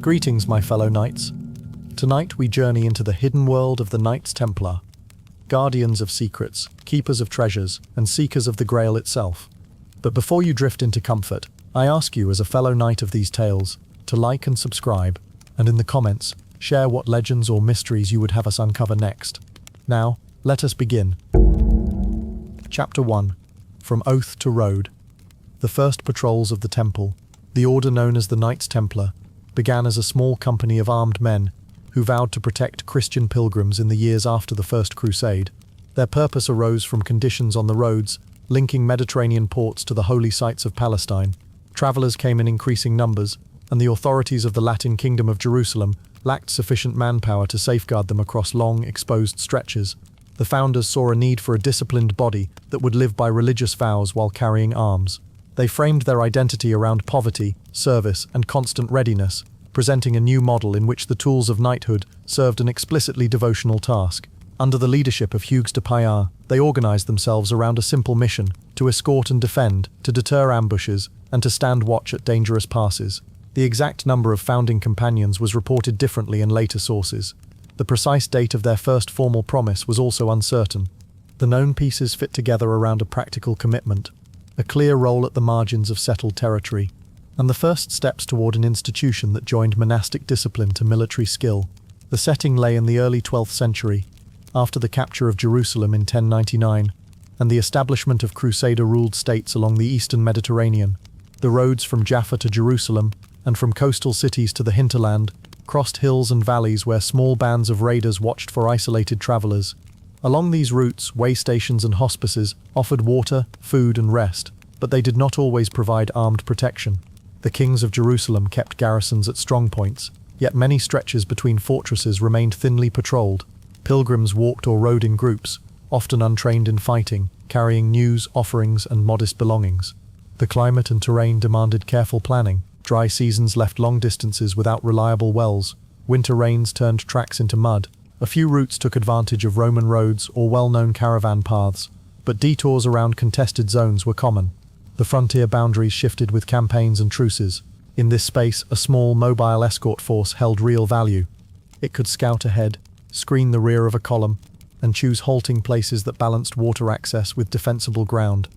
Greetings, my fellow knights. Tonight we journey into the hidden world of the Knights Templar, guardians of secrets, keepers of treasures, and seekers of the Grail itself. But before you drift into comfort, I ask you as a fellow knight of these tales to like and subscribe, and in the comments, share what legends or mysteries you would have us uncover next. Now, let us begin. Chapter 1. From Oath to Road. The first patrols of the temple, the order known as the Knights Templar, began as a small company of armed men who vowed to protect Christian pilgrims in the years after the First Crusade. Their purpose arose from conditions on the roads linking Mediterranean ports to the holy sites of Palestine. Travelers came in increasing numbers, and the authorities of the Latin Kingdom of Jerusalem lacked sufficient manpower to safeguard them across long, exposed stretches. The founders saw a need for a disciplined body that would live by religious vows while carrying arms. They framed their identity around poverty, service, and constant readiness, presenting a new model in which the tools of knighthood served an explicitly devotional task. Under the leadership of Hugues de Payens, they organized themselves around a simple mission: to escort and defend, to deter ambushes, and to stand watch at dangerous passes. The exact number of founding companions was reported differently in later sources. The precise date of their first formal promise was also uncertain. The known pieces fit together around a practical commitment, a clear role at the margins of settled territory, and the first steps toward an institution that joined monastic discipline to military skill. The setting lay in the early 12th century, after the capture of Jerusalem in 1099, and the establishment of Crusader-ruled states along the eastern Mediterranean. The roads from Jaffa to Jerusalem, and from coastal cities to the hinterland, crossed hills and valleys where small bands of raiders watched for isolated travelers. Along these routes, way stations and hospices offered water, food, and rest, but they did not always provide armed protection. The kings of Jerusalem kept garrisons at strong points, yet many stretches between fortresses remained thinly patrolled. Pilgrims walked or rode in groups, often untrained in fighting, carrying news, offerings, and modest belongings. The climate and terrain demanded careful planning. Dry seasons left long distances without reliable wells. Winter rains turned tracks into mud. A few routes took advantage of Roman roads or well-known caravan paths, but detours around contested zones were common. The frontier boundaries shifted with campaigns and truces. In this space, a small, mobile escort force held real value. It could scout ahead, screen the rear of a column, and choose halting places that balanced water access with defensible ground.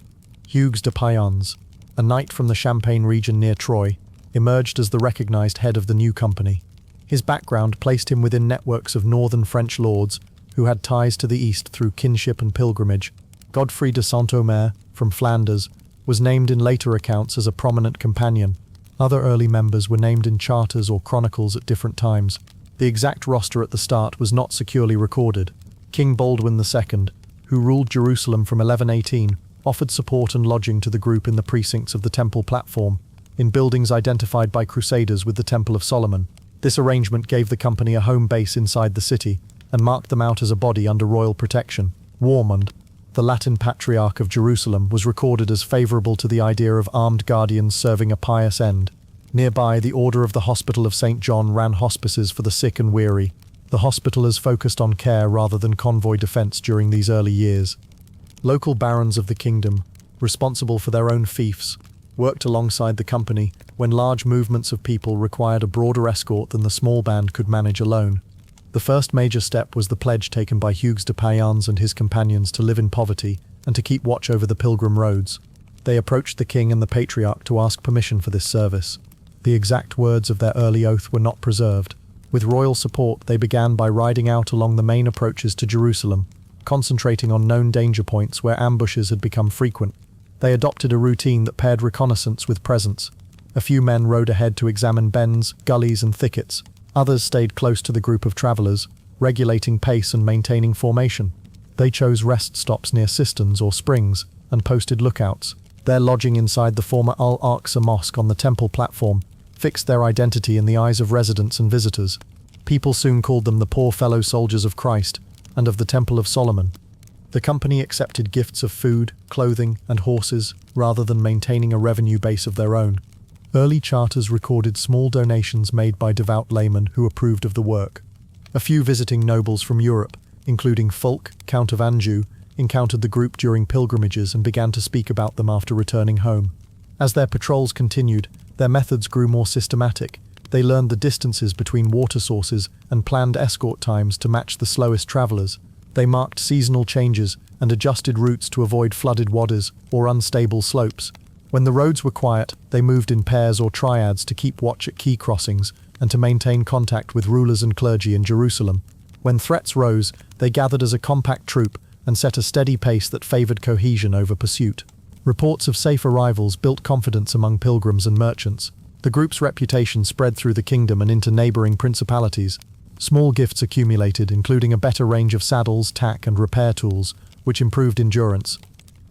Hugues de Payens, a knight from the Champagne region near Troyes, emerged as the recognized head of the new company. His background placed him within networks of northern French lords who had ties to the east through kinship and pilgrimage. Godfrey de Saint-Omer, from Flanders, was named in later accounts as a prominent companion. Other early members were named in charters or chronicles at different times. The exact roster at the start was not securely recorded. King Baldwin II, who ruled Jerusalem from 1118, offered support and lodging to the group in the precincts of the temple platform, in buildings identified by Crusaders with the Temple of Solomon. This arrangement gave the company a home base inside the city and marked them out as a body under royal protection. Warmond, the Latin Patriarch of Jerusalem, was recorded as favorable to the idea of armed guardians serving a pious end. Nearby, the Order of the Hospital of St. John ran hospices for the sick and weary. The hospitalers focused on care rather than convoy defense during these early years. Local barons of the kingdom, responsible for their own fiefs, worked alongside the company when large movements of people required a broader escort than the small band could manage alone. The first major step was the pledge taken by Hugues de Payens and his companions to live in poverty and to keep watch over the pilgrim roads. They approached the king and the patriarch to ask permission for this service. The exact words of their early oath were not preserved. With royal support, they began by riding out along the main approaches to Jerusalem, concentrating on known danger points where ambushes had become frequent. They adopted a routine that paired reconnaissance with presence. A few men rode ahead to examine bends, gullies, and thickets. Others stayed close to the group of travelers, regulating pace and maintaining formation. They chose rest stops near cisterns or springs and posted lookouts. Their lodging inside the former Al-Aqsa Mosque on the temple platform fixed their identity in the eyes of residents and visitors. People soon called them the poor fellow soldiers of Christ and of the Temple of Solomon. The company accepted gifts of food, clothing, and horses rather than maintaining a revenue base of their own. Early charters recorded small donations made by devout laymen who approved of the work. A few visiting nobles from Europe, including Fulk, Count of Anjou, encountered the group during pilgrimages and began to speak about them after returning home. As their patrols continued, their methods grew more systematic, They learned the distances between water sources and planned escort times to match the slowest travelers. They marked seasonal changes and adjusted routes to avoid flooded wadis or unstable slopes. When the roads were quiet, they moved in pairs or triads to keep watch at key crossings and to maintain contact with rulers and clergy in Jerusalem. When threats rose, they gathered as a compact troop and set a steady pace that favored cohesion over pursuit. Reports of safe arrivals built confidence among pilgrims and merchants. The group's reputation spread through the kingdom and into neighboring principalities. Small gifts accumulated, including a better range of saddles, tack, and repair tools, which improved endurance.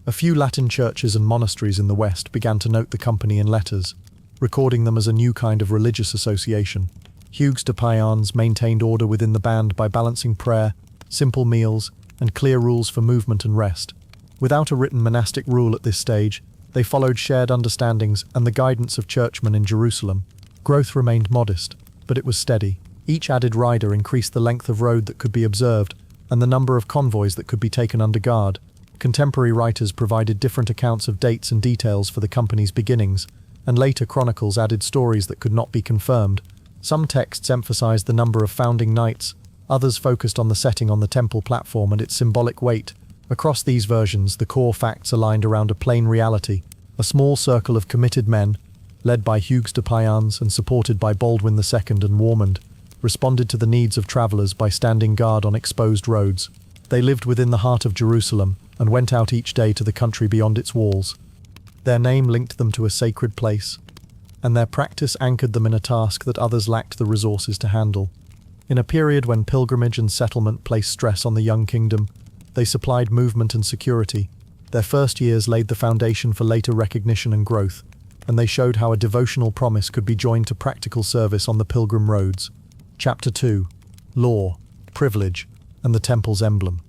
A few Latin churches and monasteries in the West began to note the company in letters, recording them as a new kind of religious association. Hugues de Payens maintained order within the band by balancing prayer, simple meals, and clear rules for movement and rest. Without a written monastic rule at this stage, they followed shared understandings and the guidance of churchmen in Jerusalem. Growth remained modest, but it was steady. Each added rider increased the length of road that could be observed and the number of convoys that could be taken under guard. Contemporary writers provided different accounts of dates and details for the company's beginnings, and later chronicles added stories that could not be confirmed. Some texts emphasized the number of founding knights, others focused on the setting on the temple platform and its symbolic weight. Across these versions, the core facts aligned around a plain reality: a small circle of committed men, led by Hugues de Payens and supported by Baldwin II and Warmond, responded to the needs of travelers by standing guard on exposed roads. They lived within the heart of Jerusalem and went out each day to the country beyond its walls. Their name linked them to a sacred place, and their practice anchored them in a task that others lacked the resources to handle. In a period when pilgrimage and settlement placed stress on the young kingdom, they supplied movement and security. Their first years laid the foundation for later recognition and growth, and they showed how a devotional promise could be joined to practical service on the pilgrim roads. Chapter 2. Law, Privilege, and the Temple's Emblem.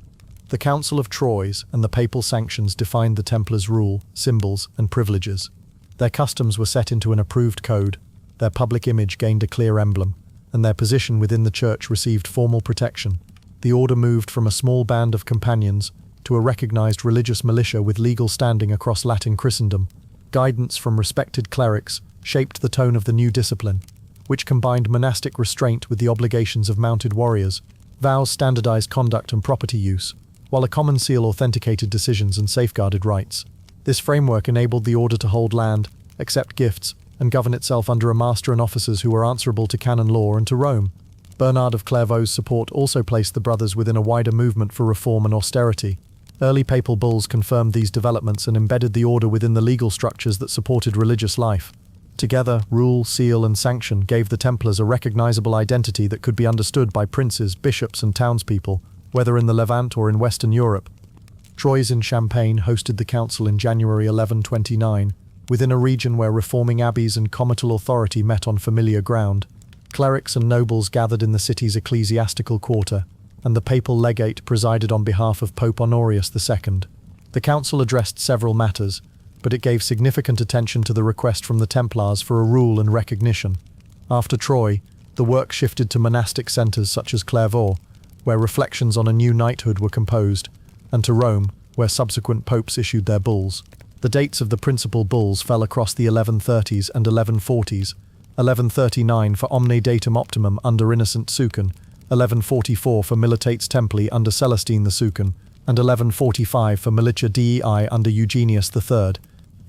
The Council of Troyes and the papal sanctions defined the Templars' rule, symbols, and privileges. Their customs were set into an approved code, their public image gained a clear emblem, and their position within the church received formal protection. The order moved from a small band of companions to a recognized religious militia with legal standing across Latin Christendom. Guidance from respected clerics shaped the tone of the new discipline, which combined monastic restraint with the obligations of mounted warriors. Vows standardized conduct and property use, while a common seal authenticated decisions and safeguarded rights. This framework enabled the order to hold land, accept gifts, and govern itself under a master and officers who were answerable to canon law and to Rome. Bernard of Clairvaux's support also placed the brothers within a wider movement for reform and austerity. Early papal bulls confirmed these developments and embedded the order within the legal structures that supported religious life. Together, rule, seal, and sanction gave the Templars a recognizable identity that could be understood by princes, bishops, and townspeople, whether in the Levant or in Western Europe. Troyes in Champagne hosted the council in January 1129, within a region where reforming abbeys and comital authority met on familiar ground. Clerics and nobles gathered in the city's ecclesiastical quarter, and the papal legate presided on behalf of Pope Honorius II. The council addressed several matters, but it gave significant attention to the request from the Templars for a rule and recognition. After Troyes, the work shifted to monastic centres such as Clairvaux, where reflections on a new knighthood were composed, and to Rome, where subsequent popes issued their bulls. The dates of the principal bulls fell across the 1130s and 1140s, 1139 for Omne Datum Optimum under Innocent Sucan, 1144 for Militates Templi under Celestine the Sucan, and 1145 for Militia Dei under Eugenius III.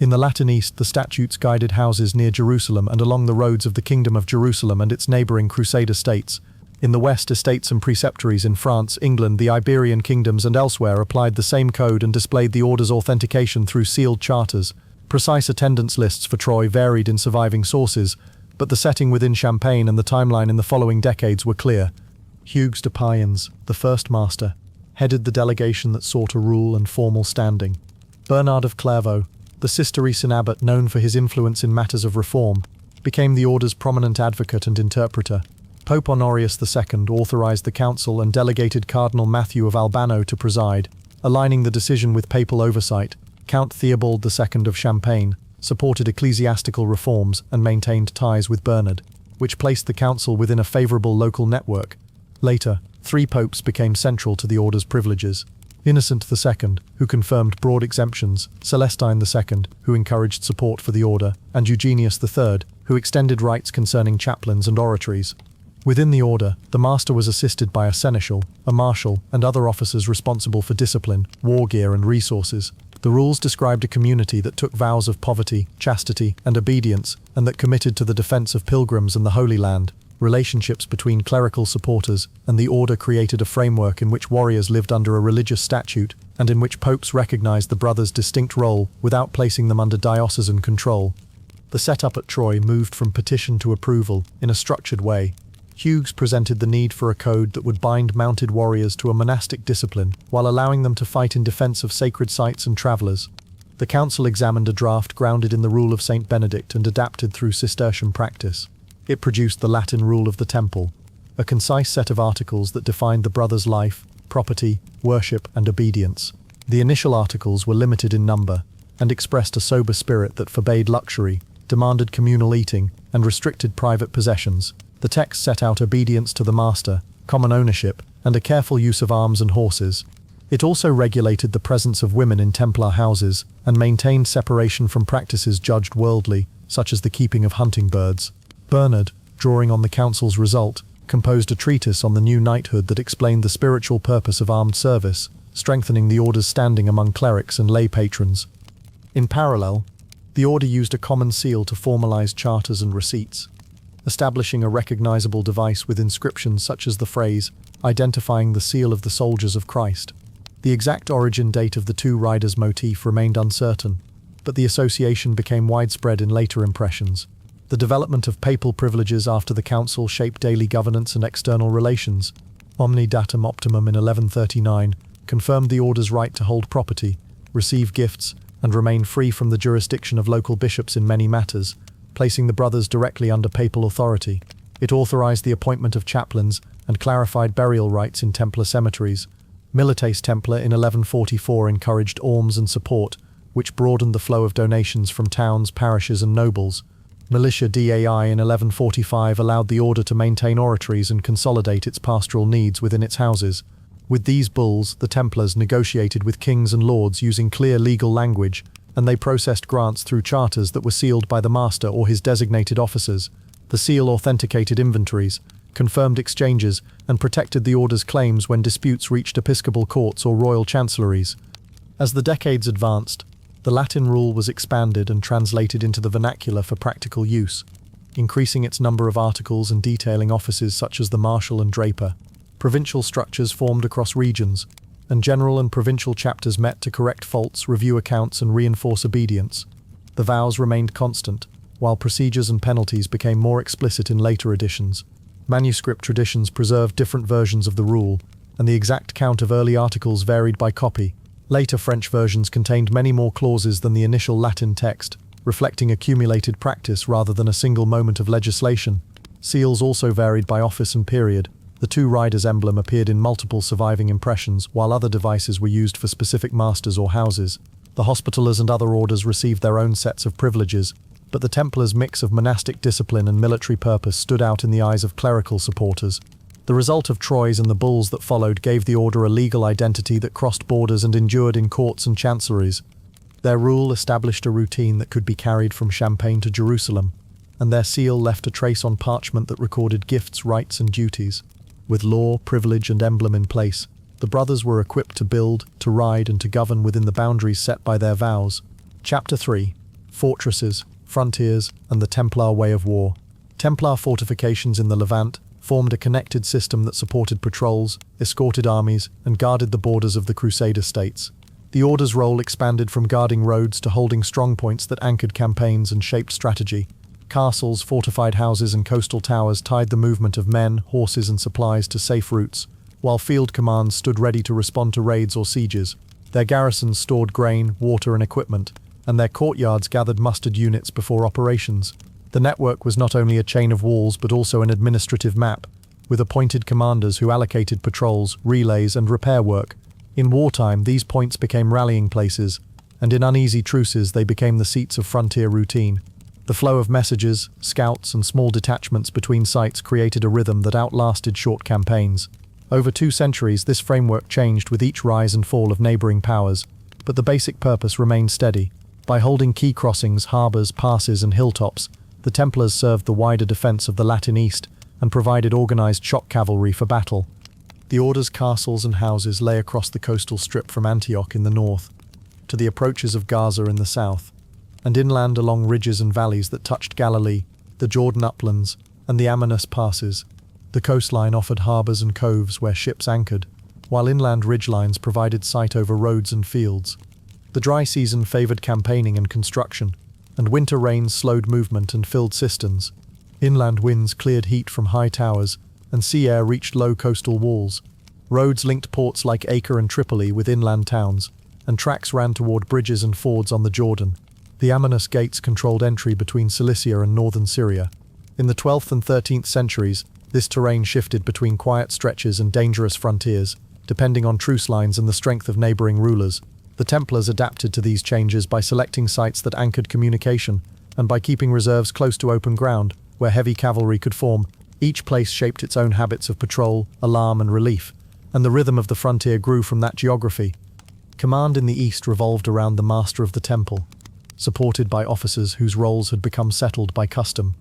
In the Latin East, the statutes guided houses near Jerusalem and along the roads of the Kingdom of Jerusalem and its neighbouring Crusader states. In the West, estates and preceptories in France, England, the Iberian kingdoms and elsewhere applied the same code and displayed the order's authentication through sealed charters. Precise attendance lists for Troyes varied in surviving sources, but the setting within Champagne and the timeline in the following decades were clear. Hugues de Payens, the first master, headed the delegation that sought a rule and formal standing. Bernard of Clairvaux, the Cistercian abbot known for his influence in matters of reform, became the order's prominent advocate and interpreter. Pope Honorius II authorized the council and delegated Cardinal Matthew of Albano to preside, aligning the decision with papal oversight. Count Theobald II of Champagne supported ecclesiastical reforms and maintained ties with Bernard, which placed the council within a favorable local network. Later, 3 popes became central to the order's privileges. Innocent II, who confirmed broad exemptions, Celestine II, who encouraged support for the order, and Eugenius III, who extended rights concerning chaplains and oratories. Within the order, the master was assisted by a seneschal, a marshal, and other officers responsible for discipline, war gear, and resources. The rules described a community that took vows of poverty, chastity, and obedience, and that committed to the defense of pilgrims and the Holy Land. Relationships between clerical supporters and the order created a framework in which warriors lived under a religious statute, and in which popes recognized the brothers' distinct role without placing them under diocesan control. The setup at Troy moved from petition to approval in a structured way. Hughes presented the need for a code that would bind mounted warriors to a monastic discipline while allowing them to fight in defense of sacred sites and travelers. The council examined a draft grounded in the rule of Saint Benedict and adapted through Cistercian practice. It produced the Latin Rule of the Temple, a concise set of articles that defined the brothers' life, property, worship, and obedience. The initial articles were limited in number and expressed a sober spirit that forbade luxury, demanded communal eating, and restricted private possessions. The text set out obedience to the master, common ownership, and a careful use of arms and horses. It also regulated the presence of women in Templar houses and maintained separation from practices judged worldly, such as the keeping of hunting birds. Bernard, drawing on the council's result, composed a treatise on the new knighthood that explained the spiritual purpose of armed service, strengthening the order's standing among clerics and lay patrons. In parallel, the order used a common seal to formalize charters and receipts, establishing a recognizable device with inscriptions such as the phrase, identifying the seal of the soldiers of Christ. The exact origin date of the two riders motif remained uncertain, but the association became widespread in later impressions. The development of papal privileges after the council shaped daily governance and external relations. Omni Datum Optimum in 1139 confirmed the order's right to hold property, receive gifts, and remain free from the jurisdiction of local bishops in many matters, placing the brothers directly under papal authority. It authorized the appointment of chaplains and clarified burial rites in Templar cemeteries. Milites Templar in 1144 encouraged alms and support, which broadened the flow of donations from towns, parishes, and nobles. Militia Dai in 1145 allowed the order to maintain oratories and consolidate its pastoral needs within its houses. With these bulls, the Templars negotiated with kings and lords using clear legal language, and they processed grants through charters that were sealed by the master or his designated officers. The seal authenticated inventories, confirmed exchanges, and protected the order's claims when disputes reached episcopal courts or royal chancelleries. As the decades advanced, the Latin rule was expanded and translated into the vernacular for practical use, increasing its number of articles and detailing offices such as the marshal and draper. Provincial structures formed across regions, and general and provincial chapters met to correct faults, review accounts, and reinforce obedience. The vows remained constant, while procedures and penalties became more explicit in later editions. Manuscript traditions preserved different versions of the rule, and the exact count of early articles varied by copy. Later French versions contained many more clauses than the initial Latin text, reflecting accumulated practice rather than a single moment of legislation. Seals also varied by office and period. The two riders' emblem appeared in multiple surviving impressions, while other devices were used for specific masters or houses. The Hospitallers and other orders received their own sets of privileges, but the Templars' mix of monastic discipline and military purpose stood out in the eyes of clerical supporters. The result of Troyes and the bulls that followed gave the order a legal identity that crossed borders and endured in courts and chancelleries. Their rule established a routine that could be carried from Champagne to Jerusalem, and their seal left a trace on parchment that recorded gifts, rights, and duties. With law, privilege, and emblem in place, the brothers were equipped to build, to ride, and to govern within the boundaries set by their vows. Chapter 3. Fortresses, Frontiers, and the Templar Way of War. Templar fortifications in the Levant formed a connected system that supported patrols, escorted armies, and guarded the borders of the Crusader states. The order's role expanded from guarding roads to holding strongpoints that anchored campaigns and shaped strategy. Castles, fortified houses, and coastal towers tied the movement of men, horses, and supplies to safe routes, while field commands stood ready to respond to raids or sieges. Their garrisons stored grain, water, and equipment, and their courtyards gathered mustered units before operations. The network was not only a chain of walls but also an administrative map, with appointed commanders who allocated patrols, relays, and repair work. In wartime, these points became rallying places, and in uneasy truces they became the seats of frontier routine. The flow of messages, scouts, and small detachments between sites created a rhythm that outlasted short campaigns. Over 2 centuries, this framework changed with each rise and fall of neighboring powers, but the basic purpose remained steady. By holding key crossings, harbors, passes, and hilltops, the Templars served the wider defense of the Latin East and provided organized shock cavalry for battle. The Order's castles and houses lay across the coastal strip from Antioch in the north to the approaches of Gaza in the south, and inland along ridges and valleys that touched Galilee, the Jordan uplands, and the Amanus passes. The coastline offered harbors and coves where ships anchored, while inland ridgelines provided sight over roads and fields. The dry season favored campaigning and construction, and winter rains slowed movement and filled cisterns. Inland winds cleared heat from high towers, and sea air reached low coastal walls. Roads linked ports like Acre and Tripoli with inland towns, and tracks ran toward bridges and fords on the Jordan. The Amanus gates controlled entry between Cilicia and northern Syria. In the 12th and 13th centuries, this terrain shifted between quiet stretches and dangerous frontiers, depending on truce lines and the strength of neighboring rulers. The Templars adapted to these changes by selecting sites that anchored communication, and by keeping reserves close to open ground, where heavy cavalry could form. Each place shaped its own habits of patrol, alarm, and relief, and the rhythm of the frontier grew from that geography. Command in the east revolved around the Master of the Temple, supported by officers whose roles had become settled by custom.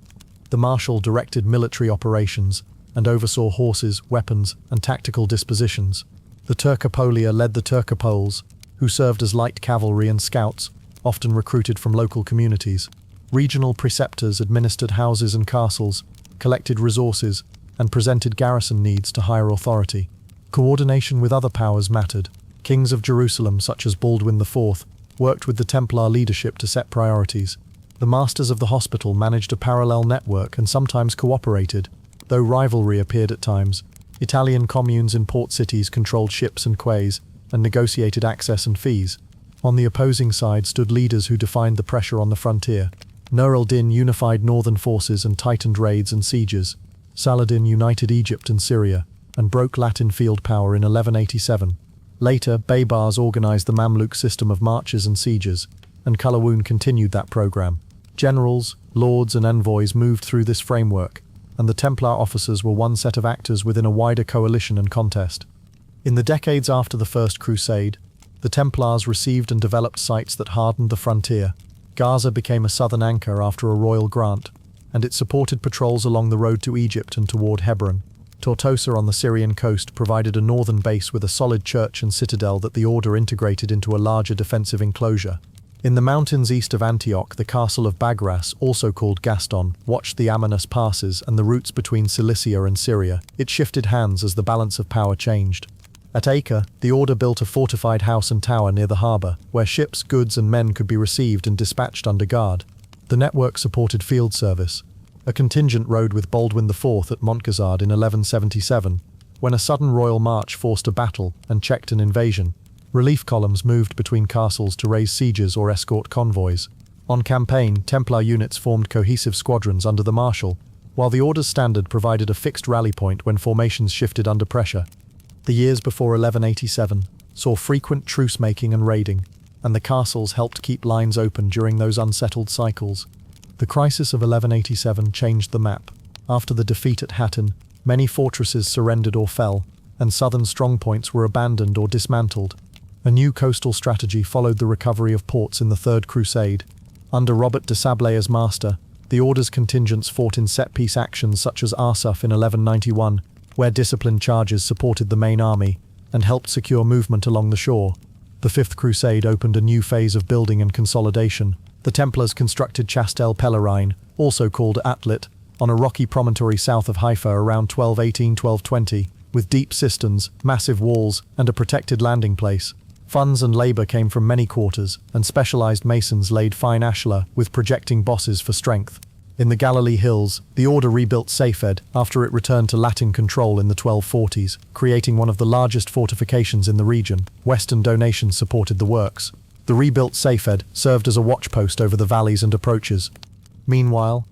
The Marshal directed military operations and oversaw horses, weapons, and tactical dispositions. The Turcopolia led the Turcopoles, who served as light cavalry and scouts, often recruited from local communities. Regional preceptors administered houses and castles, collected resources, and presented garrison needs to higher authority. Coordination with other powers mattered. Kings of Jerusalem, such as Baldwin IV, worked with the Templar leadership to set priorities. The Masters of the Hospital managed a parallel network and sometimes cooperated, though rivalry appeared at times. Italian communes in port cities controlled ships and quays, and negotiated access and fees. On the opposing side stood leaders who defined the pressure on the frontier. Nur al-Din unified northern forces and tightened raids and sieges. Saladin united Egypt and Syria, and broke Latin field power in 1187. Later, Baybars organized the Mamluk system of marches and sieges, and Qalawun continued that program. Generals, lords, and envoys moved through this framework, and the Templar officers were one set of actors within a wider coalition and contest. In the decades after the First Crusade, the Templars received and developed sites that hardened the frontier. Gaza became a southern anchor after a royal grant, and it supported patrols along the road to Egypt and toward Hebron. Tortosa on the Syrian coast provided a northern base with a solid church and citadel that the order integrated into a larger defensive enclosure. In the mountains east of Antioch, the castle of Bagras, also called Gaston, watched the Amanus passes and the routes between Cilicia and Syria. It shifted hands as the balance of power changed. At Acre, the order built a fortified house and tower near the harbour, where ships, goods, and men could be received and dispatched under guard. The network supported field service. A contingent rode with Baldwin IV at Montgazard in 1177, when a sudden royal march forced a battle and checked an invasion. Relief columns moved between castles to raise sieges or escort convoys. On campaign, Templar units formed cohesive squadrons under the Marshal, while the order's standard provided a fixed rally point when formations shifted under pressure. The years before 1187 saw frequent truce-making and raiding, and the castles helped keep lines open during those unsettled cycles. The crisis of 1187 changed the map. After the defeat at Hattin, many fortresses surrendered or fell, and southern strongpoints were abandoned or dismantled. A new coastal strategy followed the recovery of ports in the Third Crusade. Under Robert de Sablé as master, the order's contingents fought in set-piece actions such as Arsuf in 1191, where disciplined charges supported the main army and helped secure movement along the shore. The Fifth Crusade opened a new phase of building and consolidation. The Templars constructed Chastel Pellerine, also called Atlit, on a rocky promontory south of Haifa around 1218-1220, with deep cisterns, massive walls, and a protected landing place. Funds and labour came from many quarters, and specialised masons laid fine ashlar with projecting bosses for strength. In the Galilee Hills, the order rebuilt Safed after it returned to Latin control in the 1240s, creating one of the largest fortifications in the region. Western donations supported the works. The rebuilt Safed served as a watchpost over the valleys and approaches. Meanwhile,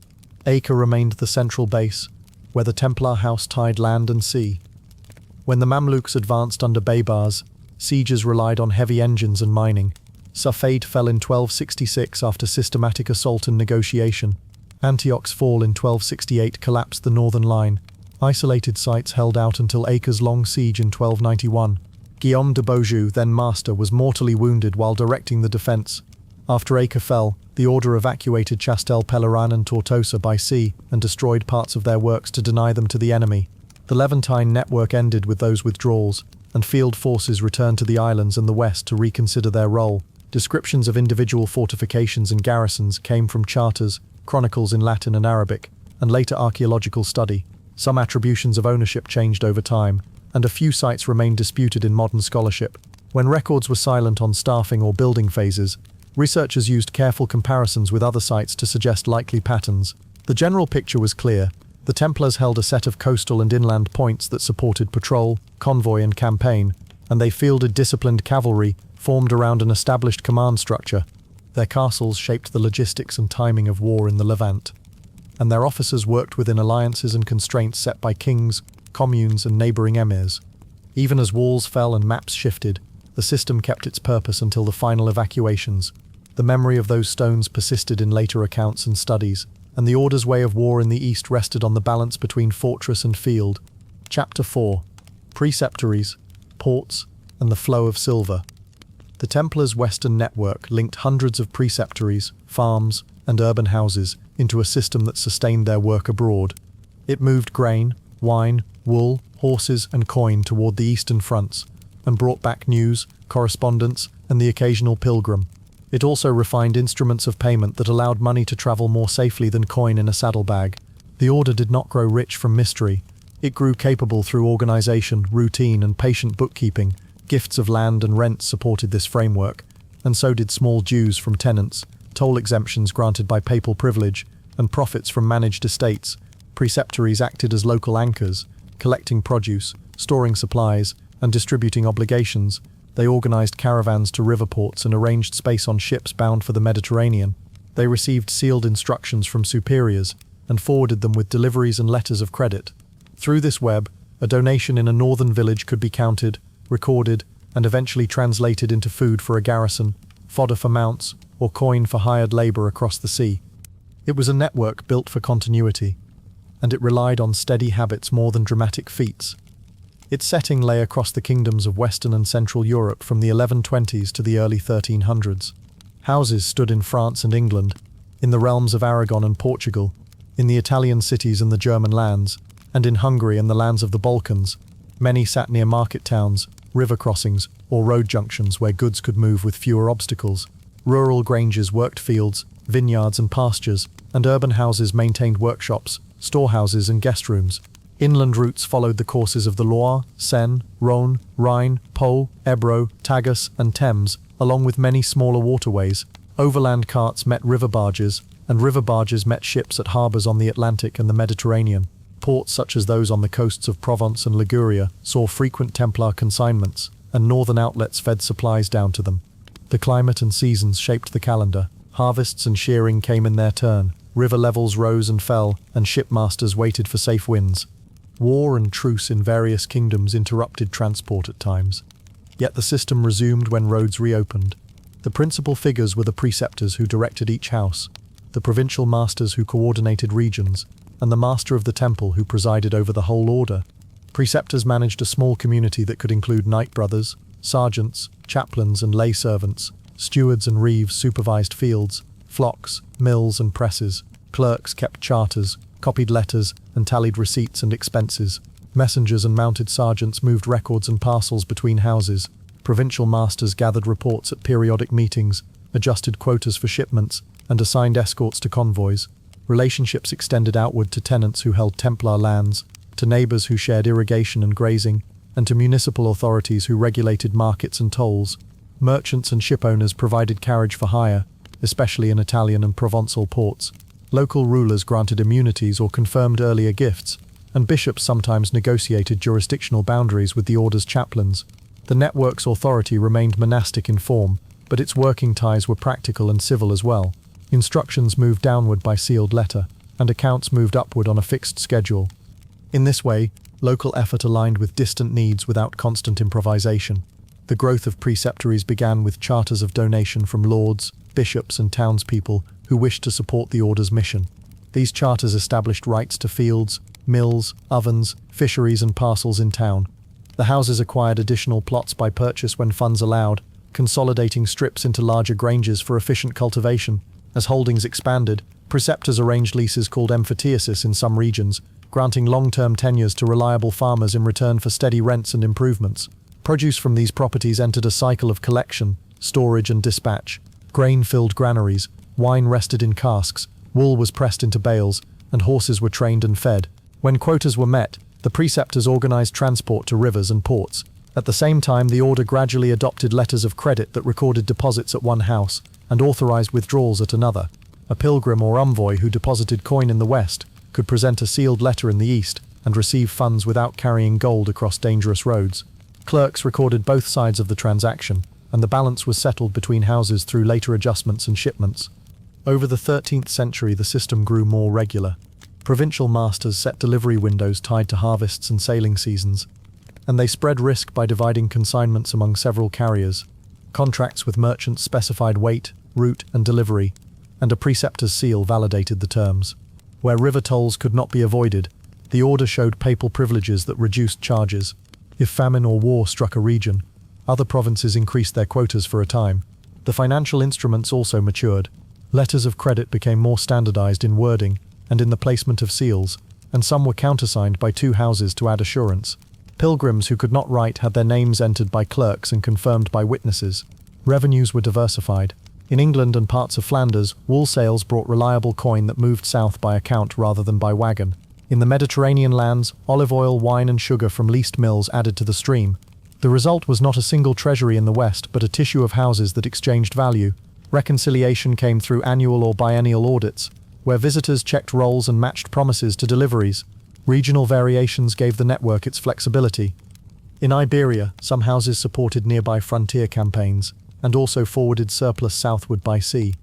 Acre remained the central base, where the Templar house tied land and sea. When the Mamluks advanced under Baybars, sieges relied on heavy engines and mining. Safed fell in 1266 after systematic assault and negotiation. Antioch's fall in 1268 collapsed the northern line. Isolated sites held out until Acres-long siege in 1291. Guillaume de Beaujeu, then master, was mortally wounded while directing the defence. After Acre fell, the order evacuated Chastel Pèlerin and Tortosa by sea and destroyed parts of their works to deny them to the enemy. The Levantine network ended with those withdrawals, and field forces returned to the islands and the west to reconsider their role. Descriptions of individual fortifications and garrisons came from charters, chronicles in Latin and Arabic, and later archaeological study. Some attributions of ownership changed over time, and a few sites remained disputed in modern scholarship. When records were silent on staffing or building phases, researchers used careful comparisons with other sites to suggest likely patterns. The general picture was clear. The Templars held a set of coastal and inland points that supported patrol, convoy, and campaign, and they fielded disciplined cavalry formed around an established command structure. Their castles shaped the logistics and timing of war in the Levant, and their officers worked within alliances and constraints set by kings, communes, and neighbouring emirs. Even as walls fell and maps shifted, the system kept its purpose until the final evacuations. The memory of those stones persisted in later accounts and studies, and the Order's way of war in the East rested on the balance between fortress and field. Chapter 4. Preceptories, Ports, and the Flow of Silver. The Templars' western network linked hundreds of preceptories, farms, and urban houses into a system that sustained their work abroad. It moved grain, wine, wool, horses, and coin toward the eastern fronts, and brought back news, correspondence, and the occasional pilgrim. It also refined instruments of payment that allowed money to travel more safely than coin in a saddlebag. The Order did not grow rich from mystery. It grew capable through organization, routine, and patient bookkeeping. Gifts of land and rent supported this framework, and so did small dues from tenants, toll exemptions granted by papal privilege, and profits from managed estates. Preceptories acted as local anchors, collecting produce, storing supplies, and distributing obligations. They organized caravans to river ports and arranged space on ships bound for the Mediterranean. They received sealed instructions from superiors and forwarded them with deliveries and letters of credit. Through this web, a donation in a northern village could be counted, recorded, and eventually translated into food for a garrison, fodder for mounts, or coin for hired labor across the sea. It was a network built for continuity, and it relied on steady habits more than dramatic feats. Its setting lay across the kingdoms of Western and Central Europe from the 1120s to the early 1300s. Houses stood in France and England, in the realms of Aragon and Portugal, in the Italian cities and the German lands, and in Hungary and the lands of the Balkans. Many sat near market towns, river crossings, or road junctions where goods could move with fewer obstacles. Rural granges worked fields, vineyards and pastures, and urban houses maintained workshops, storehouses and guest rooms. Inland routes followed the courses of the Loire, Seine, Rhône, Rhine, Po, Ebro, Tagus, and Thames, along with many smaller waterways. Overland carts met river barges, and river barges met ships at harbours on the Atlantic and the Mediterranean. Ports such as those on the coasts of Provence and Liguria saw frequent Templar consignments, and northern outlets fed supplies down to them. The climate and seasons shaped the calendar. Harvests and shearing came in their turn. River levels rose and fell, and shipmasters waited for safe winds. War and truce in various kingdoms interrupted transport at times. Yet the system resumed when roads reopened. The principal figures were the preceptors who directed each house, the provincial masters who coordinated regions, and the master of the temple who presided over the whole order. Preceptors managed a small community that could include knight brothers, sergeants, chaplains, and lay servants. Stewards and reeves supervised fields, flocks, mills, and presses. Clerks kept charters, copied letters, and tallied receipts and expenses. Messengers and mounted sergeants moved records and parcels between houses. Provincial masters gathered reports at periodic meetings, adjusted quotas for shipments, and assigned escorts to convoys. Relationships extended outward to tenants who held Templar lands, to neighbours who shared irrigation and grazing, and to municipal authorities who regulated markets and tolls. Merchants and shipowners provided carriage for hire, especially in Italian and Provençal ports. Local rulers granted immunities or confirmed earlier gifts, and bishops sometimes negotiated jurisdictional boundaries with the order's chaplains. The network's authority remained monastic in form, but its working ties were practical and civil as well. Instructions moved downward by sealed letter, and accounts moved upward on a fixed schedule. In this way, local effort aligned with distant needs without constant improvisation. The growth of preceptories began with charters of donation from lords, bishops, and townspeople who wished to support the order's mission. These charters established rights to fields, mills, ovens, fisheries and parcels in town. The houses acquired additional plots by purchase when funds allowed, consolidating strips into larger granges for efficient cultivation. As holdings expanded, preceptors arranged leases called emphyteusis in some regions, granting long-term tenures to reliable farmers in return for steady rents and improvements. Produce from these properties entered a cycle of collection, storage and dispatch. Grain filled granaries, wine rested in casks, wool was pressed into bales, and horses were trained and fed. When quotas were met, the preceptors organized transport to rivers and ports. At the same time, the order gradually adopted letters of credit that recorded deposits at one house and authorized withdrawals at another. A pilgrim or envoy who deposited coin in the west could present a sealed letter in the east and receive funds without carrying gold across dangerous roads. Clerks recorded both sides of the transaction, and the balance was settled between houses through later adjustments and shipments. Over the 13th century, the system grew more regular. Provincial masters set delivery windows tied to harvests and sailing seasons, and they spread risk by dividing consignments among several carriers. Contracts with merchants specified weight, route, and delivery, and a preceptor's seal validated the terms. Where river tolls could not be avoided, the order showed papal privileges that reduced charges. If famine or war struck a region, other provinces increased their quotas for a time. The financial instruments also matured. Letters of credit became more standardized in wording and in the placement of seals, and some were countersigned by two houses to add assurance. Pilgrims who could not write had their names entered by clerks and confirmed by witnesses. Revenues were diversified. In England and parts of Flanders, wool sales brought reliable coin that moved south by account rather than by wagon. In the Mediterranean lands, olive oil, wine and sugar from leased mills added to the stream. The result was not a single treasury in the West, but a tissue of houses that exchanged value. Reconciliation came through annual or biennial audits, where visitors checked rolls and matched promises to deliveries. Regional variations gave the network its flexibility. In Iberia, some houses supported nearby frontier campaigns, and also forwarded surplus southward by sea.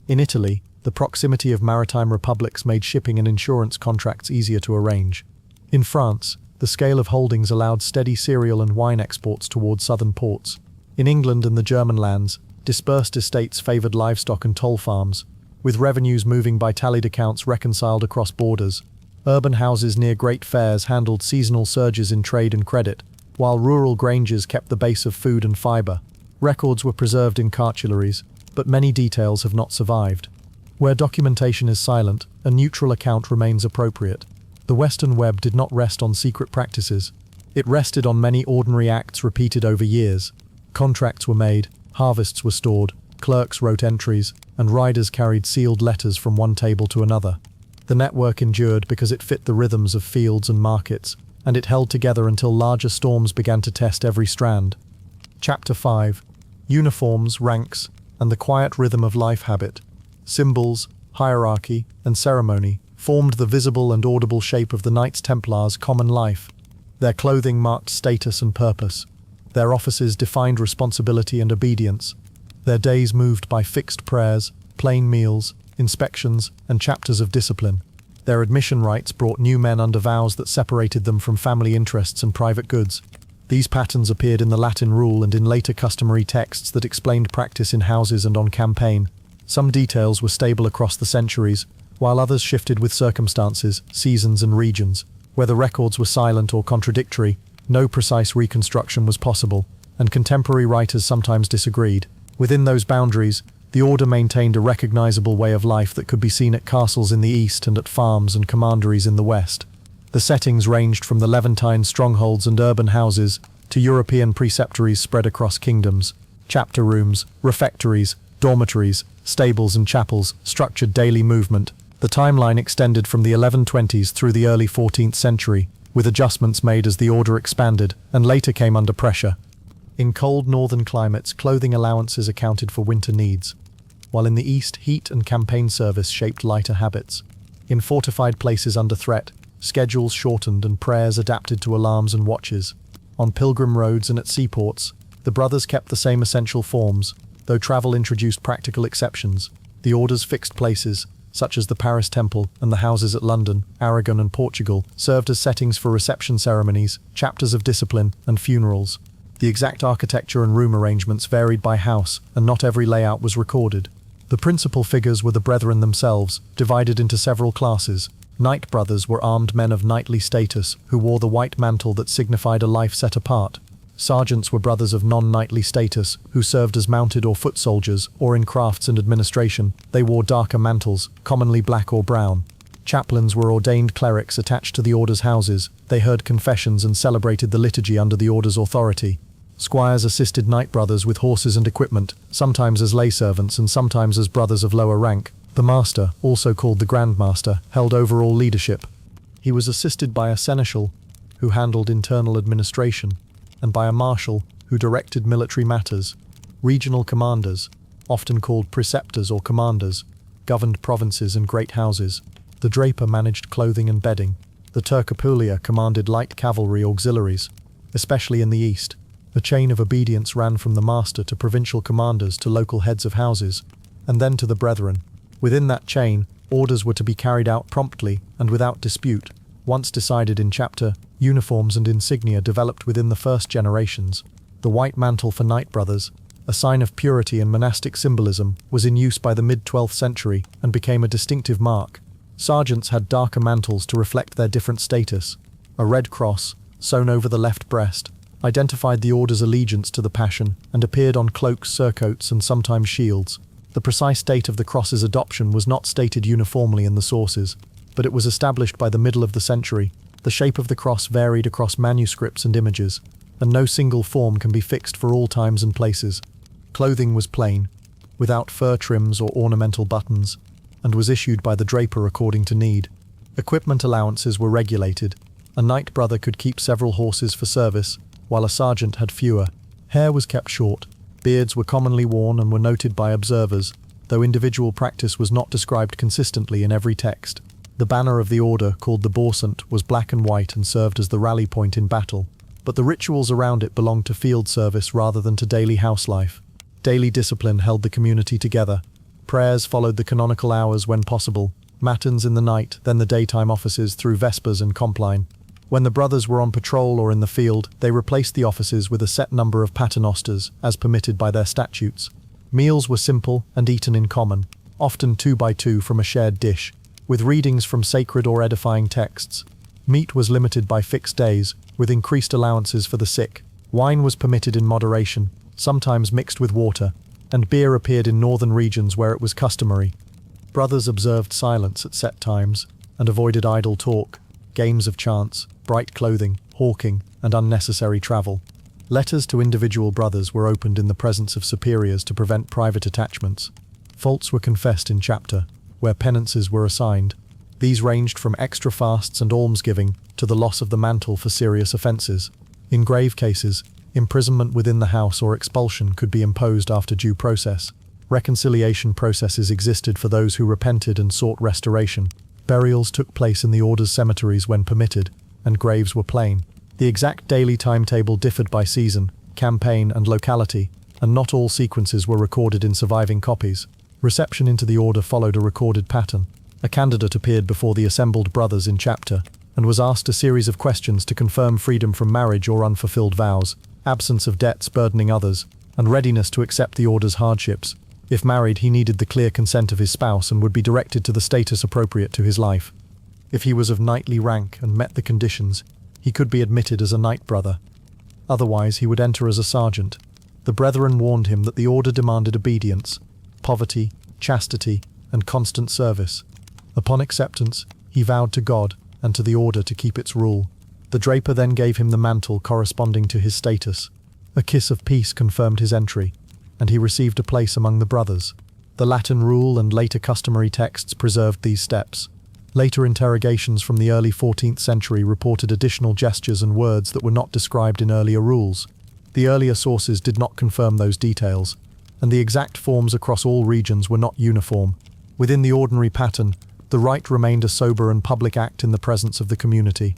In Italy, the proximity of maritime republics made shipping and insurance contracts easier to arrange. In France, the scale of holdings allowed steady cereal and wine exports toward southern ports. In England and the German lands, dispersed estates favored livestock and toll farms, with revenues moving by tallied accounts reconciled across borders. Urban houses near great fairs handled seasonal surges in trade and credit, while rural granges kept the base of food and fiber. Records were preserved in cartularies, but many details have not survived. Where documentation is silent, a neutral account remains appropriate. The Western web did not rest on secret practices. It rested on many ordinary acts repeated over years. Contracts were made, harvests were stored, clerks wrote entries, and riders carried sealed letters from one table to another. The network endured because it fit the rhythms of fields and markets, and it held together until larger storms began to test every strand. Chapter 5. Uniforms, ranks, and the quiet rhythm of life habit. Symbols, hierarchy, and ceremony formed the visible and audible shape of the Knights Templars' common life. Their clothing marked status and purpose. Their offices defined responsibility and obedience. Their days moved by fixed prayers, plain meals, inspections, and chapters of discipline. Their admission rites brought new men under vows that separated them from family interests and private goods. These patterns appeared in the Latin rule and in later customary texts that explained practice in houses and on campaign. Some details were stable across the centuries, while others shifted with circumstances, seasons, and regions. Whether records were silent or contradictory, no precise reconstruction was possible, and contemporary writers sometimes disagreed. Within those boundaries, the order maintained a recognizable way of life that could be seen at castles in the east and at farms and commanderies in the west. The settings ranged from the Levantine strongholds and urban houses to European preceptories spread across kingdoms. Chapter rooms, refectories, dormitories, stables and chapels structured daily movement. The timeline extended from the 1120s through the early 14th century, with adjustments made as the order expanded and later came under pressure. In cold northern climates, clothing allowances accounted for winter needs, while in the east, heat and campaign service shaped lighter habits. In fortified places under threat, schedules shortened and prayers adapted to alarms and watches. On pilgrim roads and at seaports, the brothers kept the same essential forms, though travel introduced practical exceptions. The order's fixed places, such as the Paris Temple and the houses at London, Aragon and Portugal, served as settings for reception ceremonies, chapters of discipline, and funerals. The exact architecture and room arrangements varied by house, and not every layout was recorded. The principal figures were the brethren themselves, divided into several classes: Knight brothers were armed men of knightly status who wore the white mantle that signified a life set apart. Sergeants were brothers of non-knightly status who served as mounted or foot soldiers or in crafts and administration. They wore darker mantles, commonly black or brown. Chaplains were ordained clerics attached to the order's houses. They heard confessions and celebrated the liturgy under the order's authority. Squires assisted knight brothers with horses and equipment, sometimes as lay servants and sometimes as brothers of lower rank. The master, also called the Grand Master, held overall leadership. He was assisted by a seneschal, who handled internal administration, and by a marshal, who directed military matters. Regional commanders, often called preceptors or commanders, governed provinces and great houses. The draper managed clothing and bedding. The tercopulia commanded light cavalry auxiliaries, especially in the east. The chain of obedience ran from the master to provincial commanders to local heads of houses, and then to the brethren. Within that chain, orders were to be carried out promptly and without dispute. Once decided in chapter, uniforms and insignia developed within the first generations. The white mantle for knight brothers, a sign of purity and monastic symbolism, was in use by the mid-12th century and became a distinctive mark. Sergeants had darker mantles to reflect their different status. A red cross, sewn over the left breast, identified the order's allegiance to the Passion and appeared on cloaks, surcoats, and sometimes shields. The precise date of the cross's adoption was not stated uniformly in the sources, but it was established by the middle of the century. The shape of the cross varied across manuscripts and images, and no single form can be fixed for all times and places. Clothing was plain, without fur trims or ornamental buttons, and was issued by the draper according to need. Equipment allowances were regulated. A knight brother could keep several horses for service, while a sergeant had fewer. Hair was kept short. Beards were commonly worn and were noted by observers, though individual practice was not described consistently in every text. The banner of the order, called the borsant, was black and white and served as the rally point in battle, but the rituals around it belonged to field service rather than to daily house life. Daily discipline held the community together. Prayers followed the canonical hours when possible, matins in the night, then the daytime offices through vespers and compline. When the brothers were on patrol or in the field, they replaced the offices with a set number of paternosters, as permitted by their statutes. Meals were simple and eaten in common, often 2 by 2 from a shared dish, with readings from sacred or edifying texts. Meat was limited by fixed days, with increased allowances for the sick. Wine was permitted in moderation, sometimes mixed with water, and beer appeared in northern regions where it was customary. Brothers observed silence at set times, and avoided idle talk, games of chance, bright clothing, hawking, and unnecessary travel. Letters to individual brothers were opened in the presence of superiors to prevent private attachments. Faults were confessed in chapter, where penances were assigned. These ranged from extra fasts and almsgiving to the loss of the mantle for serious offences. In grave cases, imprisonment within the house or expulsion could be imposed after due process. Reconciliation processes existed for those who repented and sought restoration. Burials took place in the order's cemeteries when permitted, and graves were plain. The exact daily timetable differed by season, campaign, and locality, and not all sequences were recorded in surviving copies. Reception into the order followed a recorded pattern. A candidate appeared before the assembled brothers in chapter, and was asked a series of questions to confirm freedom from marriage or unfulfilled vows, absence of debts burdening others, and readiness to accept the order's hardships. If married, he needed the clear consent of his spouse and would be directed to the status appropriate to his life. If he was of knightly rank and met the conditions, he could be admitted as a knight brother. Otherwise, he would enter as a sergeant. The brethren warned him that the order demanded obedience, poverty, chastity, and constant service. Upon acceptance, he vowed to God and to the order to keep its rule. The draper then gave him the mantle corresponding to his status. A kiss of peace confirmed his entry, and he received a place among the brothers. The Latin rule and later customary texts preserved these steps. Later interrogations from the early 14th century reported additional gestures and words that were not described in earlier rules. The earlier sources did not confirm those details, and the exact forms across all regions were not uniform. Within the ordinary pattern, the rite remained a sober and public act in the presence of the community.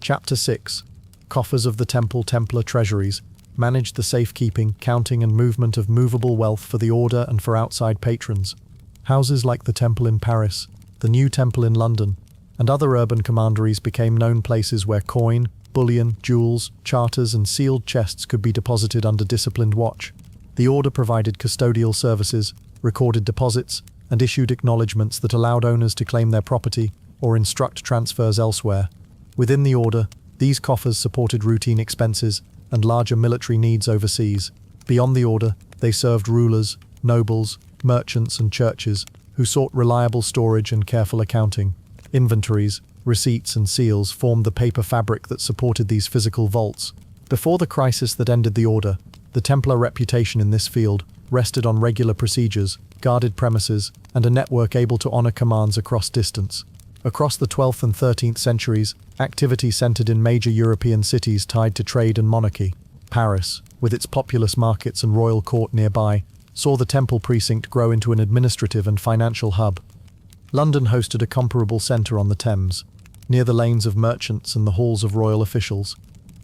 Chapter 6. Coffers of the Templar treasuries managed the safekeeping, counting and movement of movable wealth for the order and for outside patrons. Houses like the Temple in Paris, the New Temple in London, and other urban commanderies became known places where coin, bullion, jewels, charters and sealed chests could be deposited under disciplined watch. The order provided custodial services, recorded deposits, and issued acknowledgements that allowed owners to claim their property or instruct transfers elsewhere. Within the order, these coffers supported routine expenses and larger military needs overseas. Beyond the order, they served rulers, nobles, merchants, and churches who sought reliable storage and careful accounting. Inventories, receipts, and seals formed the paper fabric that supported these physical vaults. Before the crisis that ended the order, the Templar reputation in this field rested on regular procedures, guarded premises, and a network able to honor commands across distance. Across the 12th and 13th centuries, activity centered in major European cities tied to trade and monarchy. Paris, with its populous markets and royal court nearby, saw the temple precinct grow into an administrative and financial hub. London hosted a comparable centre on the Thames, near the lanes of merchants and the halls of royal officials.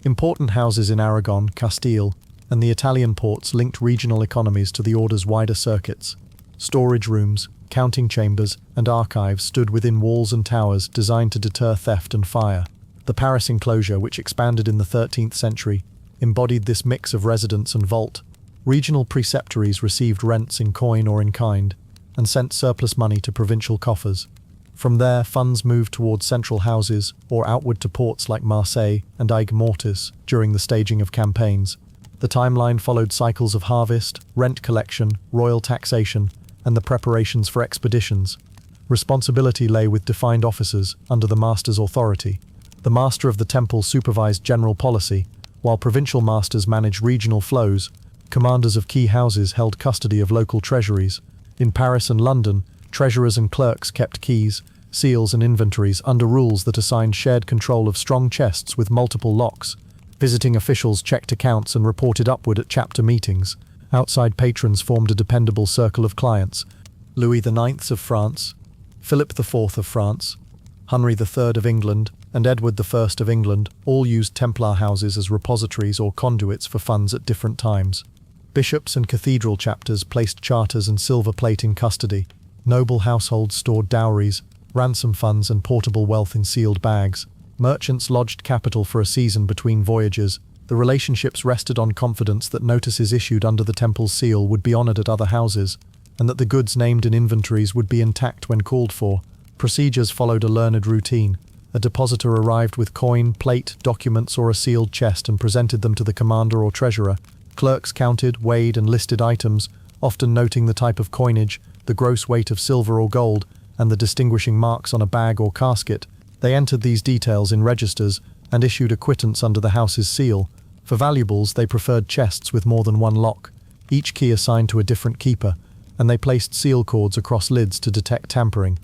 Important houses in Aragon, Castile, and the Italian ports linked regional economies to the order's wider circuits. Storage rooms, counting chambers, and archives stood within walls and towers designed to deter theft and fire. The Paris enclosure, which expanded in the 13th century, embodied this mix of residence and vault. Regional preceptories received rents in coin or in kind, and sent surplus money to provincial coffers. From there, funds moved towards central houses or outward to ports like Marseille and Aigues-Mortes during the staging of campaigns. The timeline followed cycles of harvest, rent collection, royal taxation, and the preparations for expeditions. Responsibility lay with defined officers under the master's authority. The master of the temple supervised general policy, while provincial masters managed regional flows. Commanders of key houses held custody of local treasuries. In Paris and London, treasurers and clerks kept keys, seals, and inventories under rules that assigned shared control of strong chests with multiple locks. Visiting officials checked accounts and reported upward at chapter meetings. Outside patrons formed a dependable circle of clients. Louis IX of France, Philip IV of France, Henry III of England, and Edward I of England all used Templar houses as repositories or conduits for funds at different times. Bishops and cathedral chapters placed charters and silver plate in custody. Noble households stored dowries, ransom funds, and portable wealth in sealed bags. Merchants lodged capital for a season between voyages. The relationships rested on confidence that notices issued under the temple's seal would be honored at other houses, and that the goods named in inventories would be intact when called for. Procedures followed a learned routine. A depositor arrived with coin, plate, documents, or a sealed chest and presented them to the commander or treasurer. Clerks counted, weighed, and listed items, often noting the type of coinage, the gross weight of silver or gold, and the distinguishing marks on a bag or casket. They entered these details in registers and issued a quittance under the house's seal. For valuables, they preferred chests with more than one lock, each key assigned to a different keeper, and they placed seal cords across lids to detect tampering.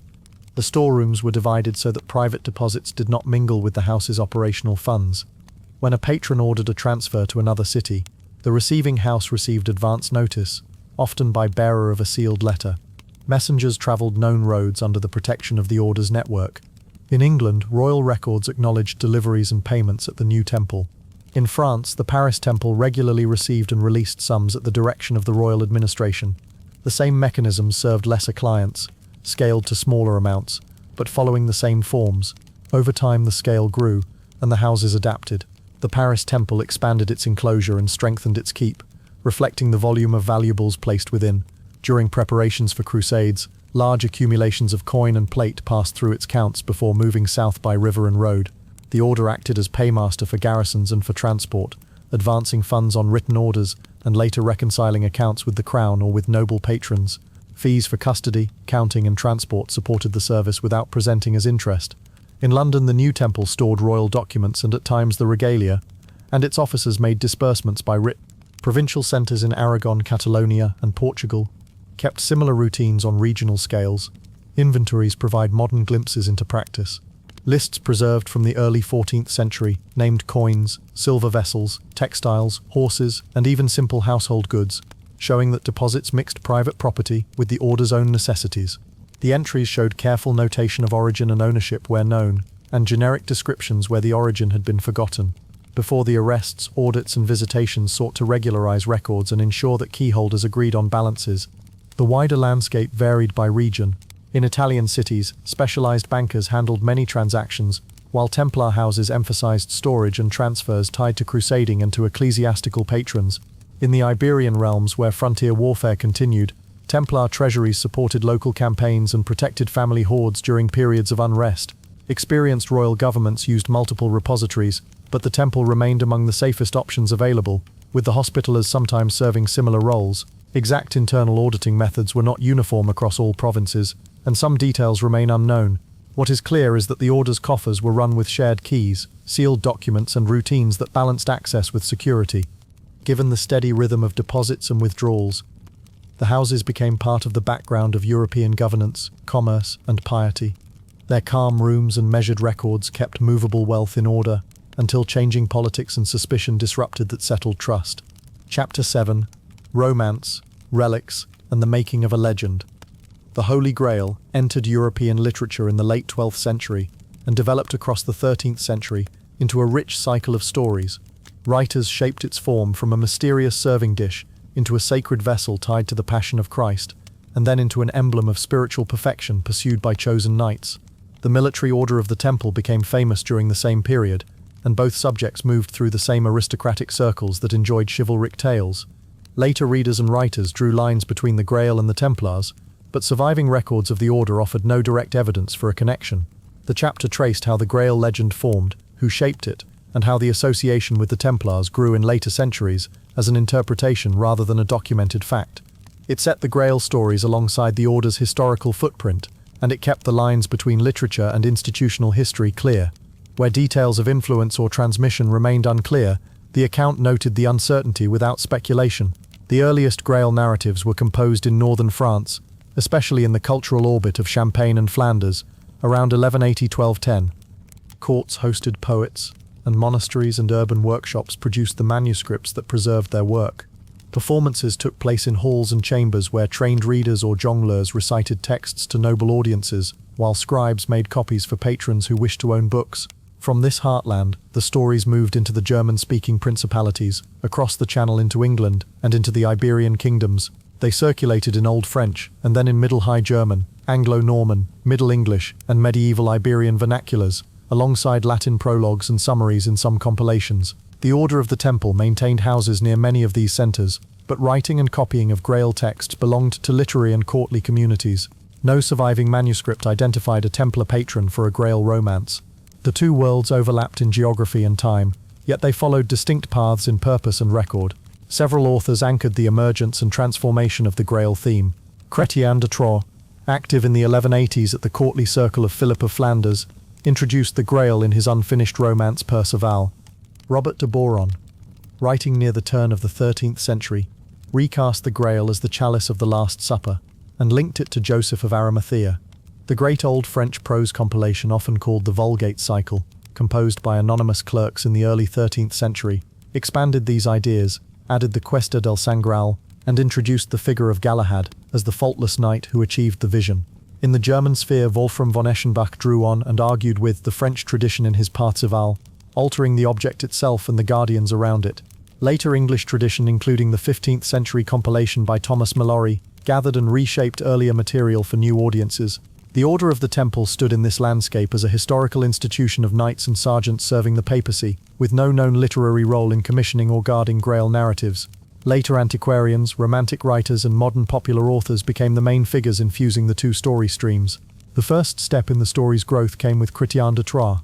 The storerooms were divided so that private deposits did not mingle with the house's operational funds. When a patron ordered a transfer to another city, the receiving house received advance notice, often by bearer of a sealed letter. Messengers travelled known roads under the protection of the order's network. In England, royal records acknowledged deliveries and payments at the new temple. In France, the Paris temple regularly received and released sums at the direction of the royal administration. The same mechanisms served lesser clients, scaled to smaller amounts, but following the same forms. Over time, the scale grew, and the houses adapted. The Paris temple expanded its enclosure and strengthened its keep, reflecting the volume of valuables placed within. During preparations for Crusades, large accumulations of coin and plate passed through its counts before moving south by river and road. The order acted as paymaster for garrisons and for transport, advancing funds on written orders and later reconciling accounts with the crown or with noble patrons. Fees for custody, counting, and transport supported the service without presenting as interest. In London, the new temple stored royal documents and at times the regalia, and its officers made disbursements by writ. Provincial centres in Aragon, Catalonia, and Portugal kept similar routines on regional scales. Inventories provide modern glimpses into practice. Lists preserved from the early 14th century named coins, silver vessels, textiles, horses, and even simple household goods, showing that deposits mixed private property with the order's own necessities. The entries showed careful notation of origin and ownership where known, and generic descriptions where the origin had been forgotten. Before the arrests, audits, and visitations sought to regularize records and ensure that keyholders agreed on balances. The wider landscape varied by region. In Italian cities, specialized bankers handled many transactions, while Templar houses emphasized storage and transfers tied to crusading and to ecclesiastical patrons. In the Iberian realms, where frontier warfare continued, Templar treasuries supported local campaigns and protected family hoards during periods of unrest. Experienced royal governments used multiple repositories, but the temple remained among the safest options available, with the hospitallers sometimes serving similar roles. Exact internal auditing methods were not uniform across all provinces, and some details remain unknown. What is clear is that the order's coffers were run with shared keys, sealed documents and routines that balanced access with security. Given the steady rhythm of deposits and withdrawals, the houses became part of the background of European governance, commerce and piety. Their calm rooms and measured records kept movable wealth in order, until changing politics and suspicion disrupted that settled trust. Chapter 7. Romance, Relics, and the Making of a Legend. The Holy Grail entered European literature in the late 12th century and developed across the 13th century into a rich cycle of stories. Writers shaped its form from a mysterious serving dish into a sacred vessel tied to the Passion of Christ, and then into an emblem of spiritual perfection pursued by chosen knights. The military order of the Temple became famous during the same period, and both subjects moved through the same aristocratic circles that enjoyed chivalric tales. Later readers and writers drew lines between the Grail and the Templars, but surviving records of the order offered no direct evidence for a connection. The chapter traced how the Grail legend formed, who shaped it, and how the association with the Templars grew in later centuries as an interpretation rather than a documented fact. It set the Grail stories alongside the order's historical footprint, and it kept the lines between literature and institutional history clear. Where details of influence or transmission remained unclear, the account noted the uncertainty without speculation. The earliest Grail narratives were composed in northern France, especially in the cultural orbit of Champagne and Flanders, around 1180–1210. Courts hosted poets, and monasteries and urban workshops produced the manuscripts that preserved their work. Performances took place in halls and chambers where trained readers or jongleurs recited texts to noble audiences, while scribes made copies for patrons who wished to own books. From this heartland, the stories moved into the German-speaking principalities, across the Channel into England, and into the Iberian kingdoms. They circulated in Old French, and then in Middle High German, Anglo-Norman, Middle English, and medieval Iberian vernaculars, alongside Latin prologues and summaries in some compilations. The Order of the Temple maintained houses near many of these centres, but writing and copying of Grail texts belonged to literary and courtly communities. No surviving manuscript identified a Templar patron for a Grail romance. The two worlds overlapped in geography and time, yet they followed distinct paths in purpose and record. Several authors anchored the emergence and transformation of the Grail theme. Chrétien de Troyes, active in the 1180s at the courtly circle of Philip of Flanders, introduced the Grail in his unfinished romance Perceval. Robert de Boron, writing near the turn of the 13th century, recast the Grail as the chalice of the Last Supper, and linked it to Joseph of Arimathea. The great old French prose compilation often called the Vulgate Cycle, composed by anonymous clerks in the early 13th century, expanded these ideas, added the Cuesta del Sangral, and introduced the figure of Galahad as the faultless knight who achieved the vision. In the German sphere, Wolfram von Eschenbach drew on and argued with the French tradition in his Parzival, altering the object itself and the guardians around it. Later English tradition, including the 15th century compilation by Thomas Mallory, gathered and reshaped earlier material for new audiences. The Order of the Temple stood in this landscape as a historical institution of knights and sergeants serving the papacy, with no known literary role in commissioning or guarding Grail narratives. Later antiquarians, romantic writers and modern popular authors became the main figures in fusing the two story streams. The first step in the story's growth came with Chrétien de Troyes.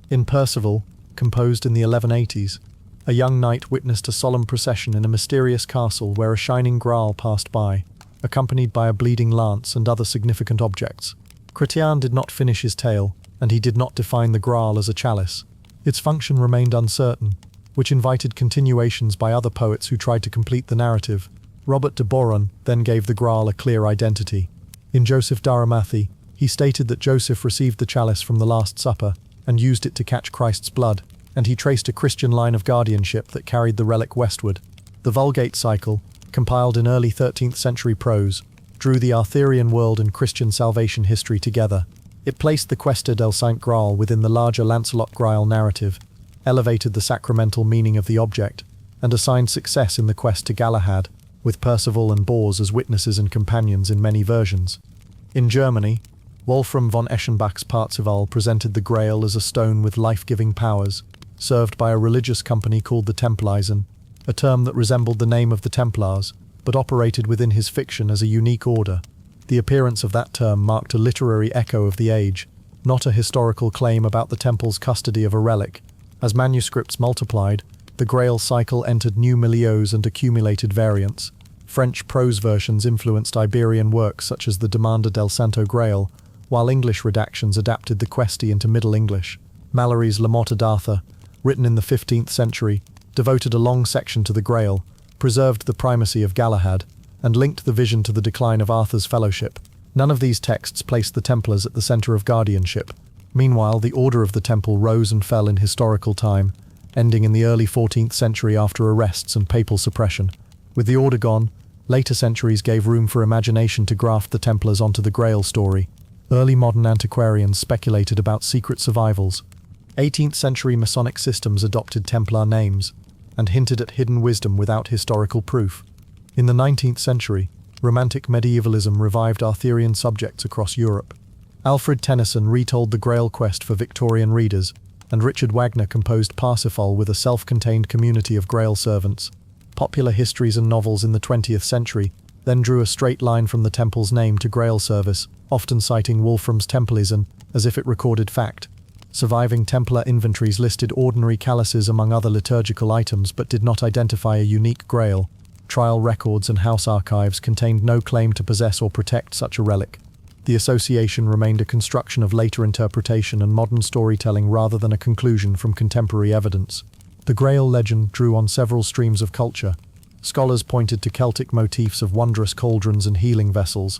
In Perceval, composed in the 1180s, a young knight witnessed a solemn procession in a mysterious castle where a shining Graal passed by, accompanied by a bleeding lance and other significant objects. Chrétien did not finish his tale, and he did not define the Graal as a chalice. Its function remained uncertain, which invited continuations by other poets who tried to complete the narrative. Robert de Boron then gave the Graal a clear identity. In Joseph d'Arimathie, he stated that Joseph received the chalice from the Last Supper and used it to catch Christ's blood, and he traced a Christian line of guardianship that carried the relic westward. The Vulgate Cycle, compiled in early 13th century prose, drew the Arthurian world and Christian salvation history together. It placed the Cuesta del Sant Graal within the larger Lancelot Graal narrative, elevated the sacramental meaning of the object, and assigned success in the quest to Galahad, with Perceval and Bors as witnesses and companions in many versions. In Germany, Wolfram von Eschenbach's Parzival presented the Grail as a stone with life-giving powers, served by a religious company called the Templeisen, a term that resembled the name of the Templars, but operated within his fiction as a unique order. The appearance of that term marked a literary echo of the age, not a historical claim about the temple's custody of a relic. As manuscripts multiplied, the Grail cycle entered new milieus and accumulated variants. French prose versions influenced Iberian works such as the Demanda del Santo Grail, while English redactions adapted the Questi into Middle English. Malory's La Morte d'Arthur, written in the 15th century, devoted a long section to the Grail, preserved the primacy of Galahad, and linked the vision to the decline of Arthur's fellowship. None of these texts placed the Templars at the center of guardianship. Meanwhile, the Order of the Temple rose and fell in historical time, ending in the early 14th century after arrests and papal suppression. With the Order gone, later centuries gave room for imagination to graft the Templars onto the Grail story. Early modern antiquarians speculated about secret survivals. 18th century Masonic systems adopted Templar names and hinted at hidden wisdom without historical proof. In the 19th century, Romantic medievalism revived Arthurian subjects across Europe. Alfred Tennyson retold the Grail quest for Victorian readers, and Richard Wagner composed Parsifal with a self-contained community of Grail servants. Popular histories and novels in the 20th century then drew a straight line from the temple's name to Grail service, often citing Wolfram's Templison as if it recorded fact. Surviving Templar inventories listed ordinary chalices among other liturgical items but did not identify a unique Grail. Trial records and house archives contained no claim to possess or protect such a relic. The association remained a construction of later interpretation and modern storytelling rather than a conclusion from contemporary evidence. The Grail legend drew on several streams of culture. Scholars pointed to Celtic motifs of wondrous cauldrons and healing vessels,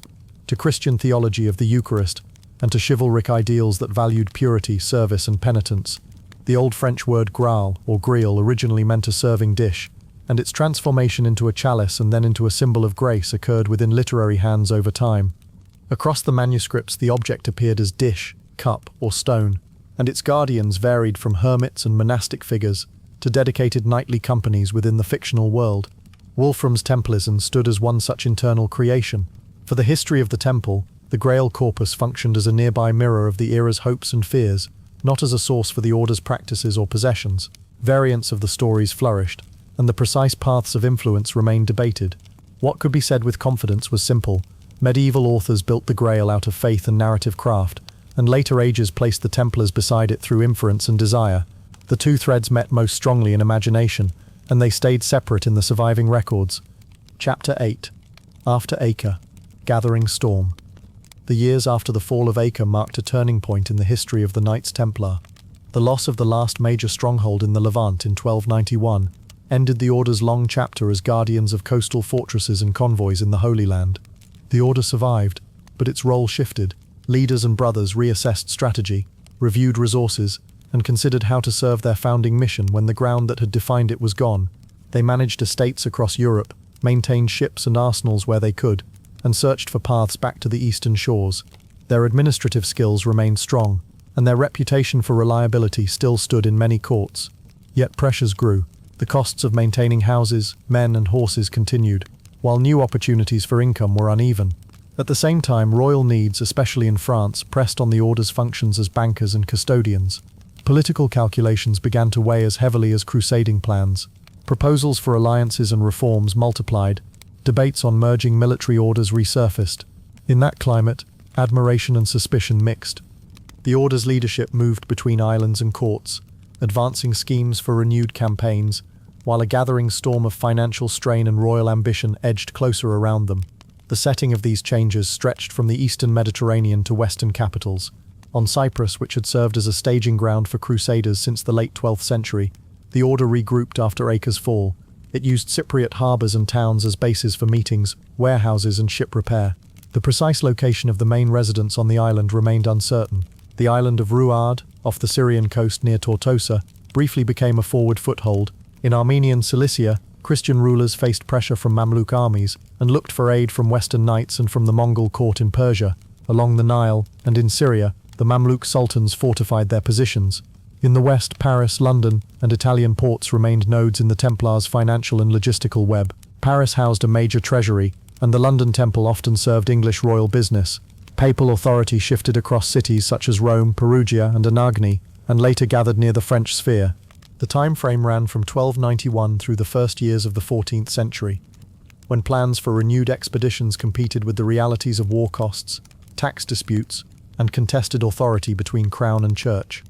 to Christian theology of the Eucharist, and to chivalric ideals that valued purity, service, and penitence. The Old French word graal, or grial, originally meant a serving dish, and its transformation into a chalice and then into a symbol of grace occurred within literary hands over time. Across the manuscripts, the object appeared as dish, cup, or stone, and its guardians varied from hermits and monastic figures to dedicated knightly companies within the fictional world. Wolfram's Templison stood as one such internal creation. For the history of the temple, the Grail corpus functioned as a nearby mirror of the era's hopes and fears, not as a source for the order's practices or possessions. Variants of the stories flourished, and the precise paths of influence remained debated. What could be said with confidence was simple. Medieval authors built the Grail out of faith and narrative craft, and later ages placed the Templars beside it through inference and desire. The two threads met most strongly in imagination, and they stayed separate in the surviving records. Chapter 8. After Acre. Gathering Storm. The years after the fall of Acre marked a turning point in the history of the Knights Templar. The loss of the last major stronghold in the Levant in 1291 ended the Order's long chapter as guardians of coastal fortresses and convoys in the Holy Land. The Order survived, but its role shifted. Leaders and brothers reassessed strategy, reviewed resources, and considered how to serve their founding mission when the ground that had defined it was gone. They managed estates across Europe, maintained ships and arsenals where they could, and searched for paths back to the eastern shores. Their administrative skills remained strong, and their reputation for reliability still stood in many courts. Yet pressures grew. The costs of maintaining houses, men, and horses continued, while new opportunities for income were uneven. At the same time, royal needs, especially in France, pressed on the Order's functions as bankers and custodians. Political calculations began to weigh as heavily as crusading plans. Proposals for alliances and reforms multiplied. Debates on merging military orders resurfaced. In that climate, admiration and suspicion mixed. The Order's leadership moved between islands and courts, advancing schemes for renewed campaigns, while a gathering storm of financial strain and royal ambition edged closer around them. The setting of these changes stretched from the eastern Mediterranean to western capitals. On Cyprus, which had served as a staging ground for crusaders since the late 12th century, the Order regrouped after Acre's fall. It used Cypriot harbours and towns as bases for meetings, warehouses, and ship repair. The precise location of the main residence on the island remained uncertain. The island of Ruad, off the Syrian coast near Tortosa, briefly became a forward foothold. In Armenian Cilicia, Christian rulers faced pressure from Mamluk armies and looked for aid from Western knights and from the Mongol court in Persia. Along the Nile, and in Syria, the Mamluk sultans fortified their positions. In the west, Paris, London, and Italian ports remained nodes in the Templars' financial and logistical web. Paris housed a major treasury, and the London Temple often served English royal business. Papal authority shifted across cities such as Rome, Perugia, and Anagni, and later gathered near the French sphere. The time frame ran from 1291 through the first years of the 14th century, when plans for renewed expeditions competed with the realities of war costs, tax disputes, and contested authority between crown and church.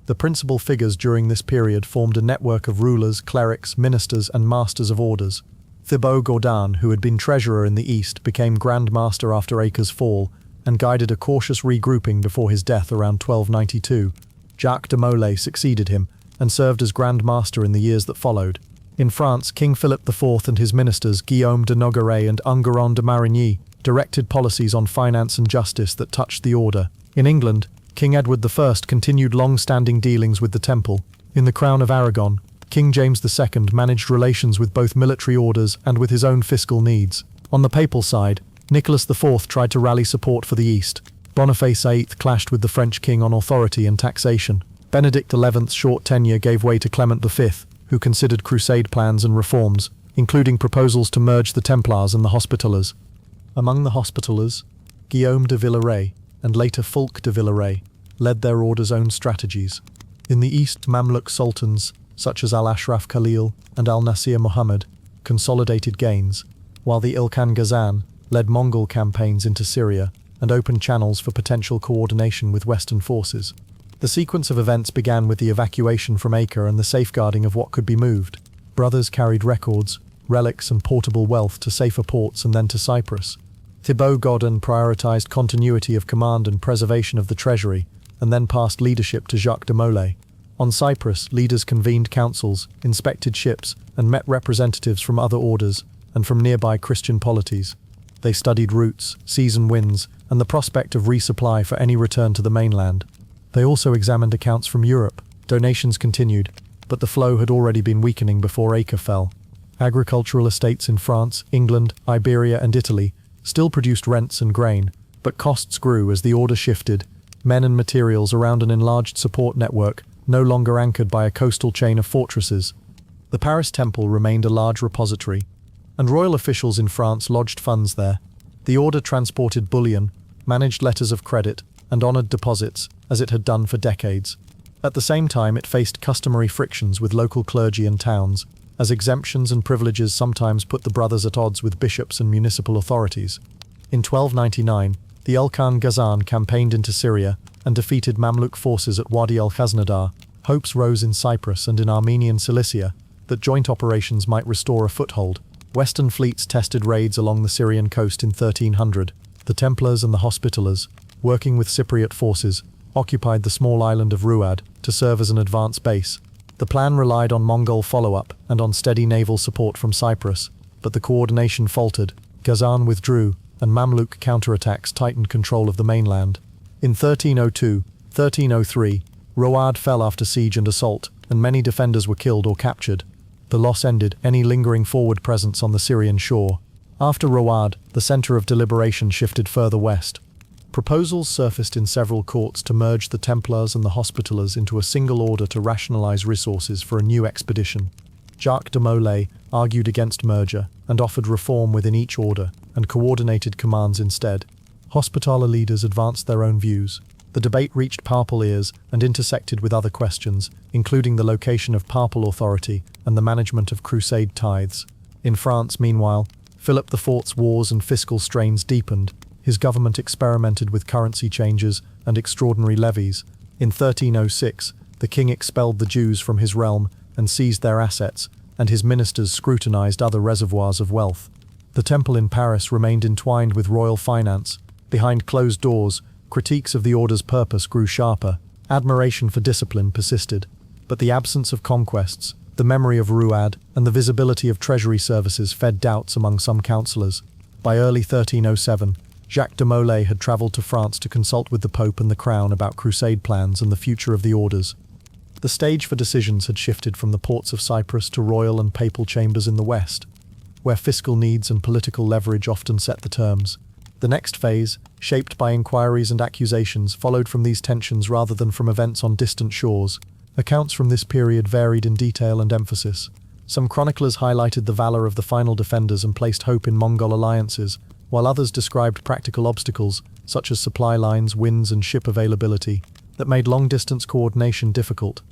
The principal figures during this period formed a network of rulers, clerics, ministers, and masters of orders. Thibaut Gaudin, who had been treasurer in the East, became Grand Master after Acre's fall and guided a cautious regrouping before his death around 1292. Jacques de Molay succeeded him and served as Grand Master in the years that followed. In France, King Philip IV and his ministers, Guillaume de Nogaret and Enguerrand de Marigny, directed policies on finance and justice that touched the order. In England, King Edward I continued long-standing dealings with the Temple. In the Crown of Aragon, King James II managed relations with both military orders and with his own fiscal needs. On the papal side, Nicholas IV tried to rally support for the East. Boniface VIII clashed with the French king on authority and taxation. Benedict XI's short tenure gave way to Clement V, who considered crusade plans and reforms, including proposals to merge the Templars and the Hospitallers. Among the Hospitallers, Guillaume de Villaret, and later Fulk de Villaret, led their order's own strategies. In the East, Mamluk sultans, such as Al-Ashraf Khalil and Al-Nasir Muhammad, consolidated gains, while the Ilkhan Ghazan led Mongol campaigns into Syria and opened channels for potential coordination with Western forces. The sequence of events began with the evacuation from Acre and the safeguarding of what could be moved. Brothers carried records, relics and portable wealth to safer ports and then to Cyprus. Thibaut Gaudin prioritized continuity of command and preservation of the treasury, and then passed leadership to Jacques de Molay. On Cyprus, leaders convened councils, inspected ships, and met representatives from other orders and from nearby Christian polities. They studied routes, seas and winds, and the prospect of resupply for any return to the mainland. They also examined accounts from Europe. Donations continued, but the flow had already been weakening before Acre fell. Agricultural estates in France, England, Iberia and Italy still produced rents and grain, but costs grew as the order shifted, men and materials around an enlarged support network, no longer anchored by a coastal chain of fortresses. The Paris Temple remained a large repository, and royal officials in France lodged funds there. The order transported bullion, managed letters of credit, and honoured deposits, as it had done for decades. At the same time, it faced customary frictions with local clergy and towns, as exemptions and privileges sometimes put the brothers at odds with bishops and municipal authorities. In 1299, the Ilkhan Ghazan campaigned into Syria and defeated Mamluk forces at Wadi el-Khaznadar. Hopes rose in Cyprus and in Armenian Cilicia that joint operations might restore a foothold. Western fleets tested raids along the Syrian coast in 1300. The Templars and the Hospitallers, working with Cypriot forces, occupied the small island of Ruad to serve as an advance base. The plan relied on Mongol follow-up and on steady naval support from Cyprus, but the coordination faltered. Ghazan withdrew, and Mamluk counterattacks tightened control of the mainland. In 1303, Road fell after siege and assault, and many defenders were killed or captured. The loss ended any lingering forward presence on the Syrian shore. After Road, the center of deliberation shifted further west. Proposals surfaced in several courts to merge the Templars and the Hospitallers into a single order to rationalize resources for a new expedition. Jacques de Molay argued against merger and offered reform within each order and coordinated commands instead. Hospitaller leaders advanced their own views. The debate reached papal ears and intersected with other questions, including the location of papal authority and the management of crusade tithes. In France, meanwhile, Philip IV's wars and fiscal strains deepened. His government experimented with currency changes and extraordinary levies. In 1306, the king expelled the Jews from his realm and seized their assets, and his ministers scrutinized other reservoirs of wealth. The temple in Paris remained entwined with royal finance. Behind closed doors, critiques of the order's purpose grew sharper. Admiration for discipline persisted, but the absence of conquests, the memory of Ruad, and the visibility of treasury services fed doubts among some councillors. By early 1307, Jacques de Molay had travelled to France to consult with the Pope and the Crown about crusade plans and the future of the orders. The stage for decisions had shifted from the ports of Cyprus to royal and papal chambers in the west, where fiscal needs and political leverage often set the terms. The next phase, shaped by inquiries and accusations, followed from these tensions rather than from events on distant shores. Accounts from this period varied in detail and emphasis. Some chroniclers highlighted the valor of the final defenders and placed hope in Mongol alliances, while others described practical obstacles, such as supply lines, winds and ship availability, that made long-distance coordination difficult.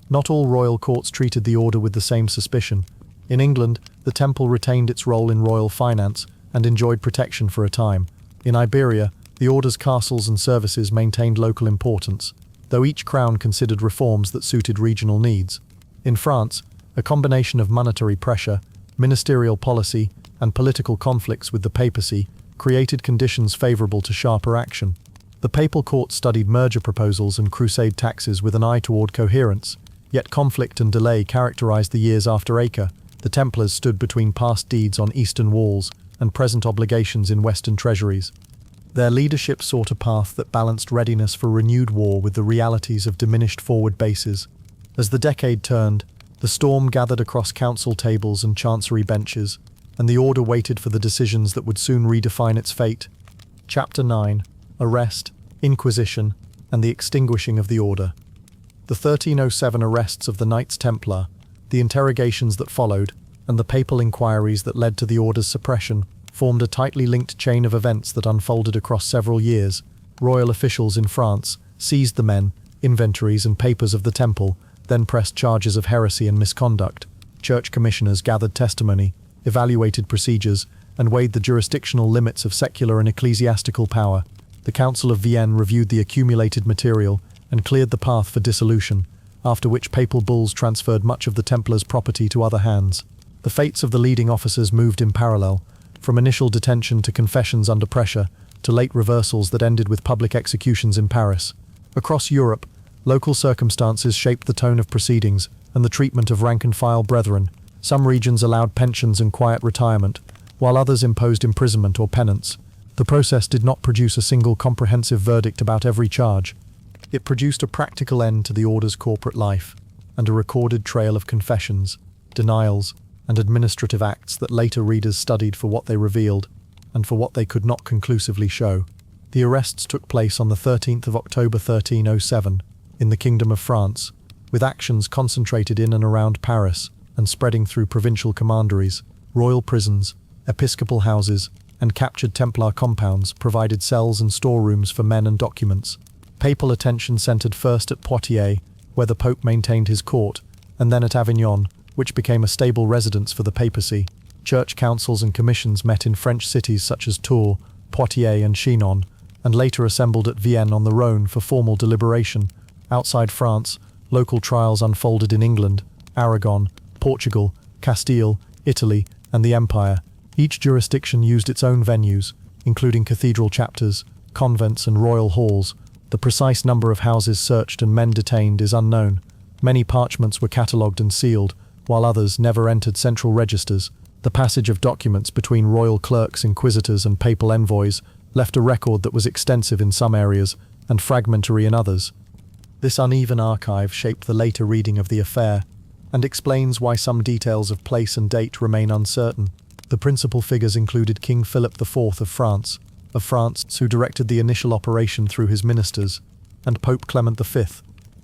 Not all royal courts treated the order with the same suspicion. In England, the temple retained its role in royal finance and enjoyed protection for a time. In Iberia, The order's castles and services maintained local importance, though each crown considered reforms that suited regional needs. In France, a combination of monetary pressure, ministerial policy, and political conflicts with the papacy created conditions favourable to sharper action. The papal court studied merger proposals and crusade taxes with an eye toward coherence, yet conflict and delay characterised the years after Acre. The Templars stood between past deeds on eastern walls and present obligations in western treasuries. Their leadership sought a path that balanced readiness for renewed war with the realities of diminished forward bases. As the decade turned, the storm gathered across council tables and chancery benches, and the order waited for the decisions that would soon redefine its fate. Chapter 9: Arrest, Inquisition, and the Extinguishing of the Order. The 1307 arrests of the Knights Templar, the interrogations that followed, and the papal inquiries that led to the order's suppression formed a tightly linked chain of events that unfolded across several years. Royal officials in France seized the men, inventories and papers of the temple, then pressed charges of heresy and misconduct. Church commissioners gathered testimony, evaluated procedures, and weighed the jurisdictional limits of secular and ecclesiastical power. The Council of Vienne reviewed the accumulated material and cleared the path for dissolution, after which papal bulls transferred much of the Templars' property to other hands. The fates of the leading officers moved in parallel, from initial detention to confessions under pressure, to late reversals that ended with public executions in Paris. Across Europe, local circumstances shaped the tone of proceedings and the treatment of rank-and-file brethren. Some regions allowed pensions and quiet retirement, while others imposed imprisonment or penance. The process did not produce a single comprehensive verdict about every charge. It produced a practical end to the order's corporate life, and a recorded trail of confessions, denials, and administrative acts that later readers studied for what they revealed, and for what they could not conclusively show. The arrests took place on the 13th of October 1307, in the Kingdom of France, with actions concentrated in and around Paris, and spreading through provincial commanderies. Royal prisons, episcopal houses, and captured Templar compounds provided cells and storerooms for men and documents. Papal attention centred first at Poitiers, where the Pope maintained his court, and then at Avignon, which became a stable residence for the papacy. Church councils and commissions met in French cities such as Tours, Poitiers and Chinon, and later assembled at Vienne on the Rhone for formal deliberation. Outside France, local trials unfolded in England, Aragon, Portugal, Castile, Italy, and the Empire. Each jurisdiction used its own venues, including cathedral chapters, convents and royal halls. The precise number of houses searched and men detained is unknown. Many parchments were catalogued and sealed, while others never entered central registers. The passage of documents between royal clerks, inquisitors, and papal envoys left a record that was extensive in some areas and fragmentary in others. This uneven archive shaped the later reading of the affair, and explains why some details of place and date remain uncertain. The principal figures included King Philip IV of France, who directed the initial operation through his ministers, and Pope Clement V,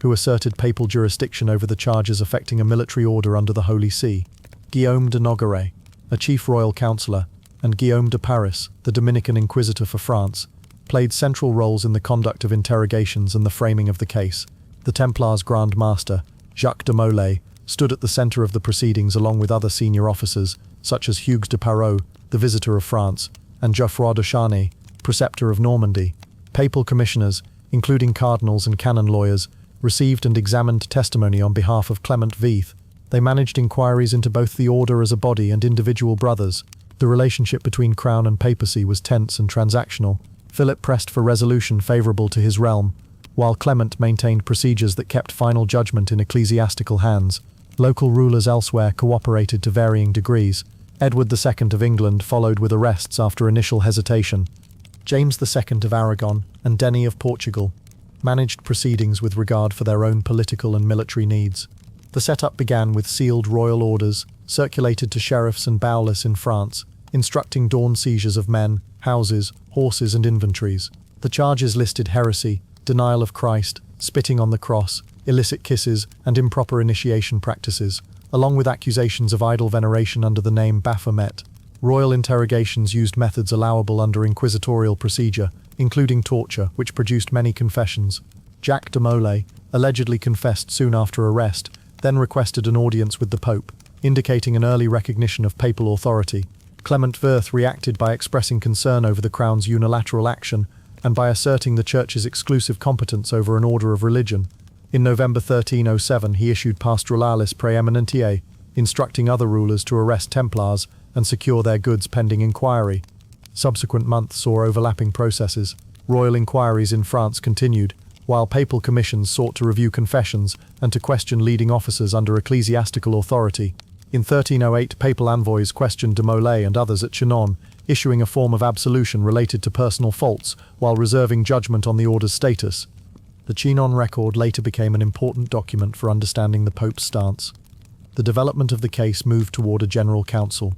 who asserted papal jurisdiction over the charges affecting a military order under the Holy See. Guillaume de Nogaret, a chief royal councillor, and Guillaume de Paris, the Dominican inquisitor for France, played central roles in the conduct of interrogations and the framing of the case. The Templars' Grand Master, Jacques de Molay, stood at the centre of the proceedings along with other senior officers, such as Hugues de Parot, the Visitor of France, and Geoffroy de Charnay, Preceptor of Normandy. Papal commissioners, including cardinals and canon lawyers, received and examined testimony on behalf of Clement V. They managed inquiries into both the order as a body and individual brothers. The relationship between crown and papacy was tense and transactional. Philip pressed for resolution favourable to his realm, while Clement maintained procedures that kept final judgment in ecclesiastical hands. Local rulers elsewhere cooperated to varying degrees. Edward II of England followed with arrests after initial hesitation. James II of Aragon and Denis of Portugal managed proceedings with regard for their own political and military needs. The setup began with sealed royal orders, circulated to sheriffs and bailiffs in France, instructing dawn seizures of men, houses, horses and inventories. The charges listed heresy, denial of Christ, spitting on the cross, illicit kisses, and improper initiation practices, along with accusations of idol veneration under the name Baphomet. Royal interrogations used methods allowable under inquisitorial procedure, including torture, which produced many confessions. Jacques de Molay allegedly confessed soon after arrest, then requested an audience with the Pope, indicating an early recognition of papal authority. Clement V reacted by expressing concern over the crown's unilateral action, and by asserting the Church's exclusive competence over an order of religion. In November 1307 he issued Pastoralis Praeeminentiae, instructing other rulers to arrest Templars and secure their goods pending inquiry. Subsequent months saw overlapping processes. Royal inquiries in France continued, while papal commissions sought to review confessions and to question leading officers under ecclesiastical authority. In 1308 papal envoys questioned de Molay and others at Chinon, issuing a form of absolution related to personal faults while reserving judgment on the order's status. The Chinon record later became an important document for understanding the Pope's stance. The development of the case moved toward a general council.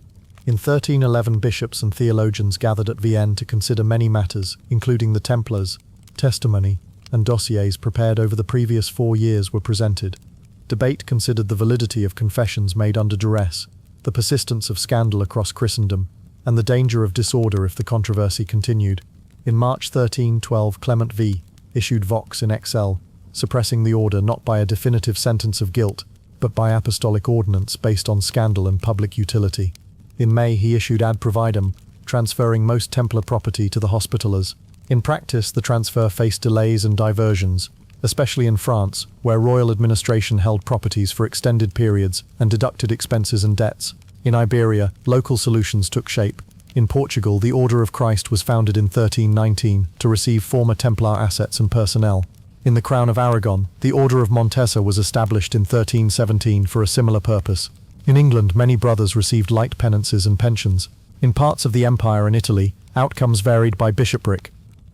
In 1311 bishops and theologians gathered at Vienne to consider many matters, including the Templars. Testimony and dossiers prepared over the previous 4 years were presented. Debate considered the validity of confessions made under duress, the persistence of scandal across Christendom, and the danger of disorder if the controversy continued. In March 1312 Clement V. issued Vox in Excel, suppressing the order not by a definitive sentence of guilt, but by apostolic ordinance based on scandal and public utility. In May he issued Ad Providum, transferring most Templar property to the Hospitallers. In practice, the transfer faced delays and diversions, especially in France, where royal administration held properties for extended periods and deducted expenses and debts. In Iberia, local solutions took shape. In Portugal, the Order of Christ was founded in 1319 to receive former Templar assets and personnel. In the Crown of Aragon, the Order of Montesa was established in 1317 for a similar purpose. In England, many brothers received light penances and pensions. In parts of the Empire and Italy, outcomes varied by bishopric.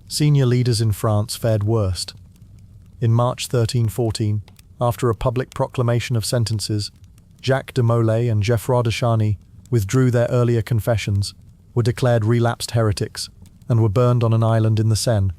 Senior leaders in France fared worst. In March 1314, after a public proclamation of sentences, Jacques de Molay and Geoffroy de Charny withdrew their earlier confessions, were declared relapsed heretics, and were burned on an island in the Seine.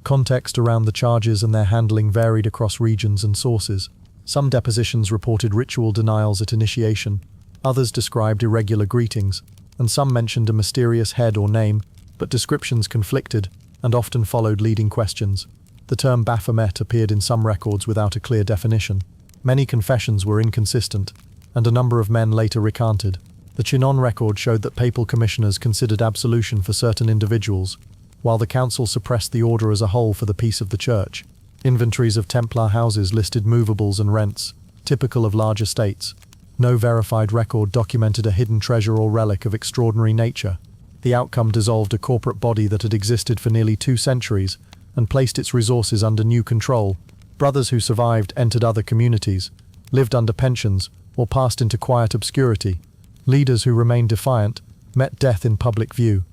Context around the charges and their handling varied across regions and sources. Some depositions reported ritual denials at initiation, others described irregular greetings, and some mentioned a mysterious head or name, but descriptions conflicted and often followed leading questions. The term Baphomet appeared in some records without a clear definition. Many confessions were inconsistent, and a number of men later recanted. The Chinon record showed that papal commissioners considered absolution for certain individuals, while the council suppressed the order as a whole for the peace of the church. Inventories of Templar houses listed movables and rents, typical of large estates. No verified record documented a hidden treasure or relic of extraordinary nature. The outcome dissolved a corporate body that had existed for nearly 2 centuries and placed its resources under new control. Brothers who survived entered other communities, lived under pensions, or passed into quiet obscurity. Leaders who remained defiant met death in public view.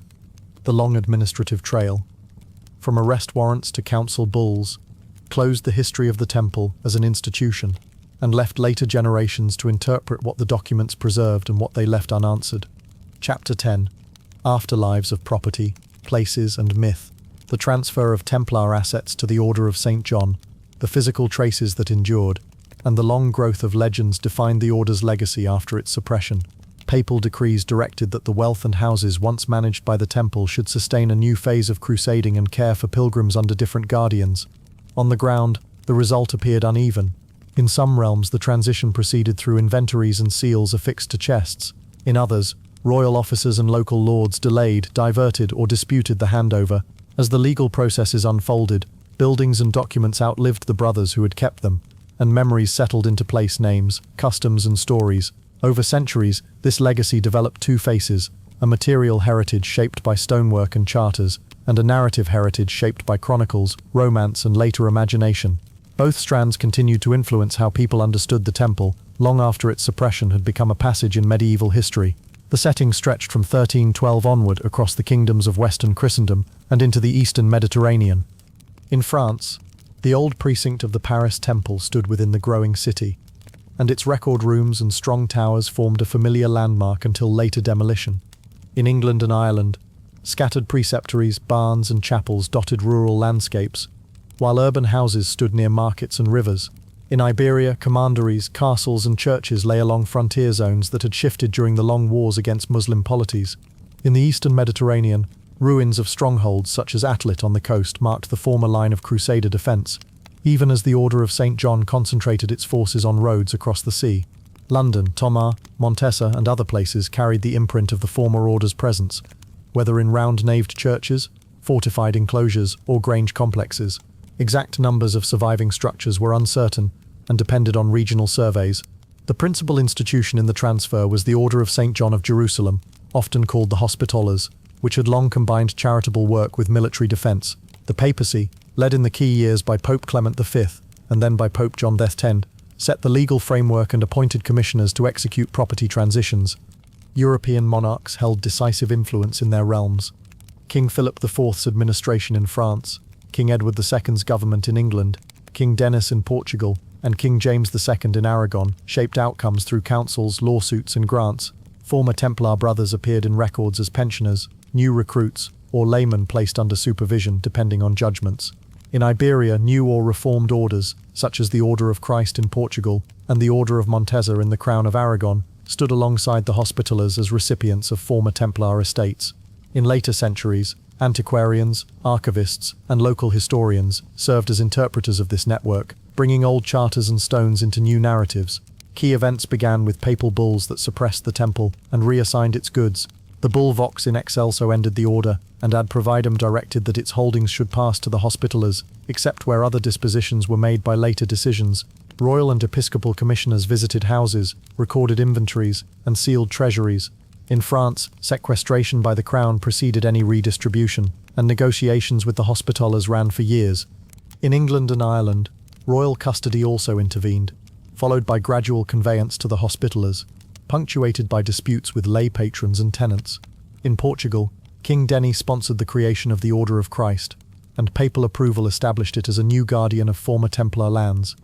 The long administrative trail, from arrest warrants to council bulls, closed the history of the temple as an institution and left later generations to interpret what the documents preserved and what they left unanswered. Chapter 10. Afterlives of Property, Places and Myth. The transfer of Templar assets to the Order of St. John, the physical traces that endured, and the long growth of legends defined the order's legacy after its suppression. Papal decrees directed that the wealth and houses once managed by the temple should sustain a new phase of crusading and care for pilgrims under different guardians. On the ground, the result appeared uneven. In some realms, the transition proceeded through inventories and seals affixed to chests. In others, royal officers and local lords delayed, diverted, or disputed the handover. As the legal processes unfolded, buildings and documents outlived the brothers who had kept them, and memories settled into place names, customs, and stories. Over centuries, this legacy developed 2 faces: a material heritage shaped by stonework and charters, and a narrative heritage shaped by chronicles, romance, and later imagination. Both strands continued to influence how people understood the temple, long after its suppression had become a passage in medieval history. The setting stretched from 1312 onward across the kingdoms of Western Christendom and into the Eastern Mediterranean. In France, the old precinct of the Paris Temple stood within the growing city, and its record rooms and strong towers formed a familiar landmark until later demolition. In England and Ireland, scattered preceptories, barns, and chapels dotted rural landscapes, while urban houses stood near markets and rivers. In Iberia, commanderies, castles, and churches lay along frontier zones that had shifted during the long wars against Muslim polities. In the Eastern Mediterranean, ruins of strongholds such as Atlit on the coast marked the former line of Crusader defence, even as the Order of St. John concentrated its forces on roads across the sea. London, Thomas, Montesa, and other places carried the imprint of the former order's presence, whether in round-naved churches, fortified enclosures, or grange complexes. Exact numbers of surviving structures were uncertain and depended on regional surveys. The principal institution in the transfer was the Order of St. John of Jerusalem, often called the Hospitallers, which had long combined charitable work with military defense. The papacy, led in the key years by Pope Clement V and then by Pope John X, set the legal framework and appointed commissioners to execute property transitions. European monarchs held decisive influence in their realms. King Philip IV's administration in France, King Edward II's government in England, King Denis in Portugal, and King James II in Aragon shaped outcomes through councils, lawsuits, and grants. Former Templar brothers appeared in records as pensioners, new recruits, or laymen placed under supervision depending on judgments. In Iberia, new or reformed orders, such as the Order of Christ in Portugal and the Order of Montesa in the Crown of Aragon, stood alongside the Hospitallers as recipients of former Templar estates. In later centuries, antiquarians, archivists, and local historians served as interpreters of this network, bringing old charters and stones into new narratives. Key events began with papal bulls that suppressed the temple and reassigned its goods. The bull Vox in Excelso ended the order, and Ad Providum directed that its holdings should pass to the Hospitallers, except where other dispositions were made by later decisions. Royal and episcopal commissioners visited houses, recorded inventories, and sealed treasuries. In France, sequestration by the crown preceded any redistribution, and negotiations with the Hospitallers ran for years. In England and Ireland, royal custody also intervened, followed by gradual conveyance to the Hospitallers, punctuated by disputes with lay patrons and tenants. In Portugal, King Denis sponsored the creation of the Order of Christ, and papal approval established it as a new guardian of former Templar lands.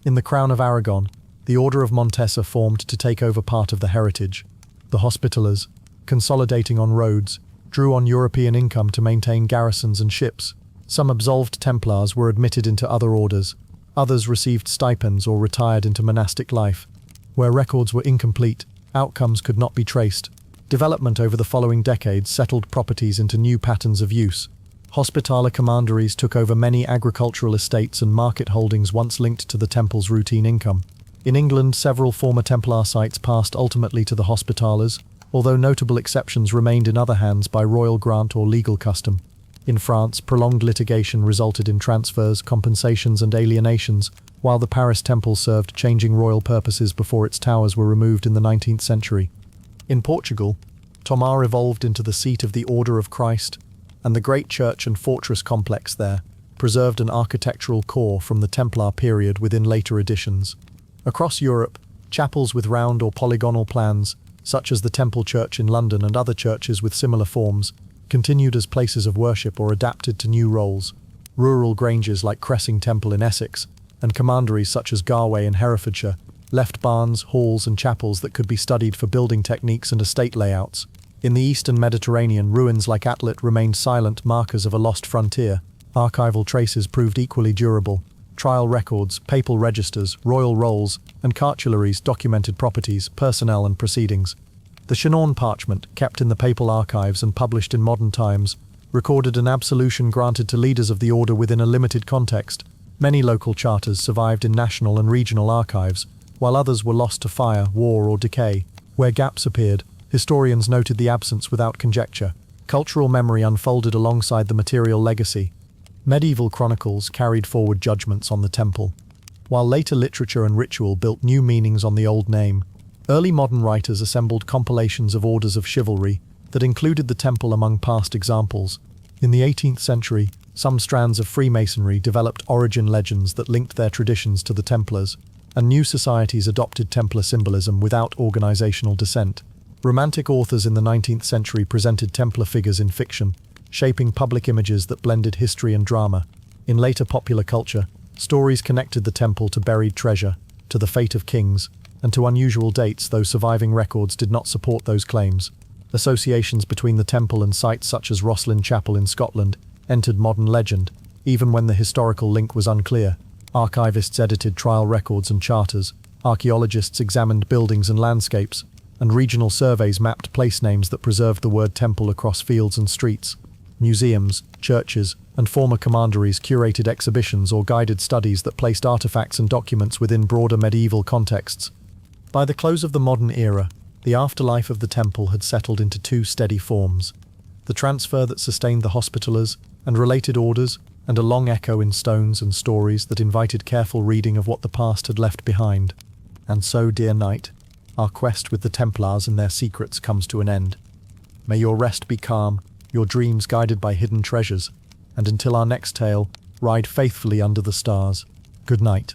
In the Crown of Aragon, the Order of Montesa formed to take over part of the heritage. The Hospitallers, consolidating on roads, drew on European income to maintain garrisons and ships. Some absolved Templars were admitted into other orders, others received stipends or retired into monastic life. Where records were incomplete, outcomes could not be traced. Development over the following decades settled properties into new patterns of use. Hospitaller commanderies took over many agricultural estates and market holdings once linked to the temple's routine income. In England, several former Templar sites passed ultimately to the Hospitallers, although notable exceptions remained in other hands by royal grant or legal custom. In France, prolonged litigation resulted in transfers, compensations, and alienations, while the Paris temple served changing royal purposes before its towers were removed in the 19th century. In Portugal, Tomar evolved into the seat of the Order of Christ, and the great church and fortress complex there preserved an architectural core from the Templar period within later additions. Across Europe, chapels with round or polygonal plans, such as the Temple Church in London and other churches with similar forms, continued as places of worship or adapted to new roles. Rural granges like Cressing Temple in Essex, and commanderies such as Garway in Herefordshire, left barns, halls, and chapels that could be studied for building techniques and estate layouts. In the eastern Mediterranean, ruins like Atlit remained silent markers of a lost frontier. Archival traces proved equally durable. Trial records, papal registers, royal rolls, and cartularies documented properties, personnel, and proceedings. The Chinon parchment, kept in the papal archives and published in modern times, recorded an absolution granted to leaders of the order within a limited context. Many local charters survived in national and regional archives, while others were lost to fire, war, or decay. Where gaps appeared, historians noted the absence without conjecture. Cultural memory unfolded alongside the material legacy. Medieval chronicles carried forward judgments on the temple, while later literature and ritual built new meanings on the old name. Early modern writers assembled compilations of orders of chivalry that included the temple among past examples. In the 18th century, some strands of Freemasonry developed origin legends that linked their traditions to the Templars, and new societies adopted Templar symbolism without organizational dissent. Romantic authors in the 19th century presented Templar figures in fiction, shaping public images that blended history and drama. In later popular culture, stories connected the temple to buried treasure, to the fate of kings, and to unusual dates, though surviving records did not support those claims. Associations between the temple and sites such as Rosslyn Chapel in Scotland entered modern legend, even when the historical link was unclear. Archivists edited trial records and charters, archaeologists examined buildings and landscapes, and regional surveys mapped place names that preserved the word temple across fields and streets. Museums, churches, and former commanderies curated exhibitions or guided studies that placed artifacts and documents within broader medieval contexts. By the close of the modern era, the afterlife of the temple had settled into two steady forms: the transfer that sustained the Hospitallers and related orders, and a long echo in stones and stories that invited careful reading of what the past had left behind. And so, dear knight, our quest with the Templars and their secrets comes to an end. May your rest be calm, your dreams guided by hidden treasures, and until our next tale, ride faithfully under the stars. Good night.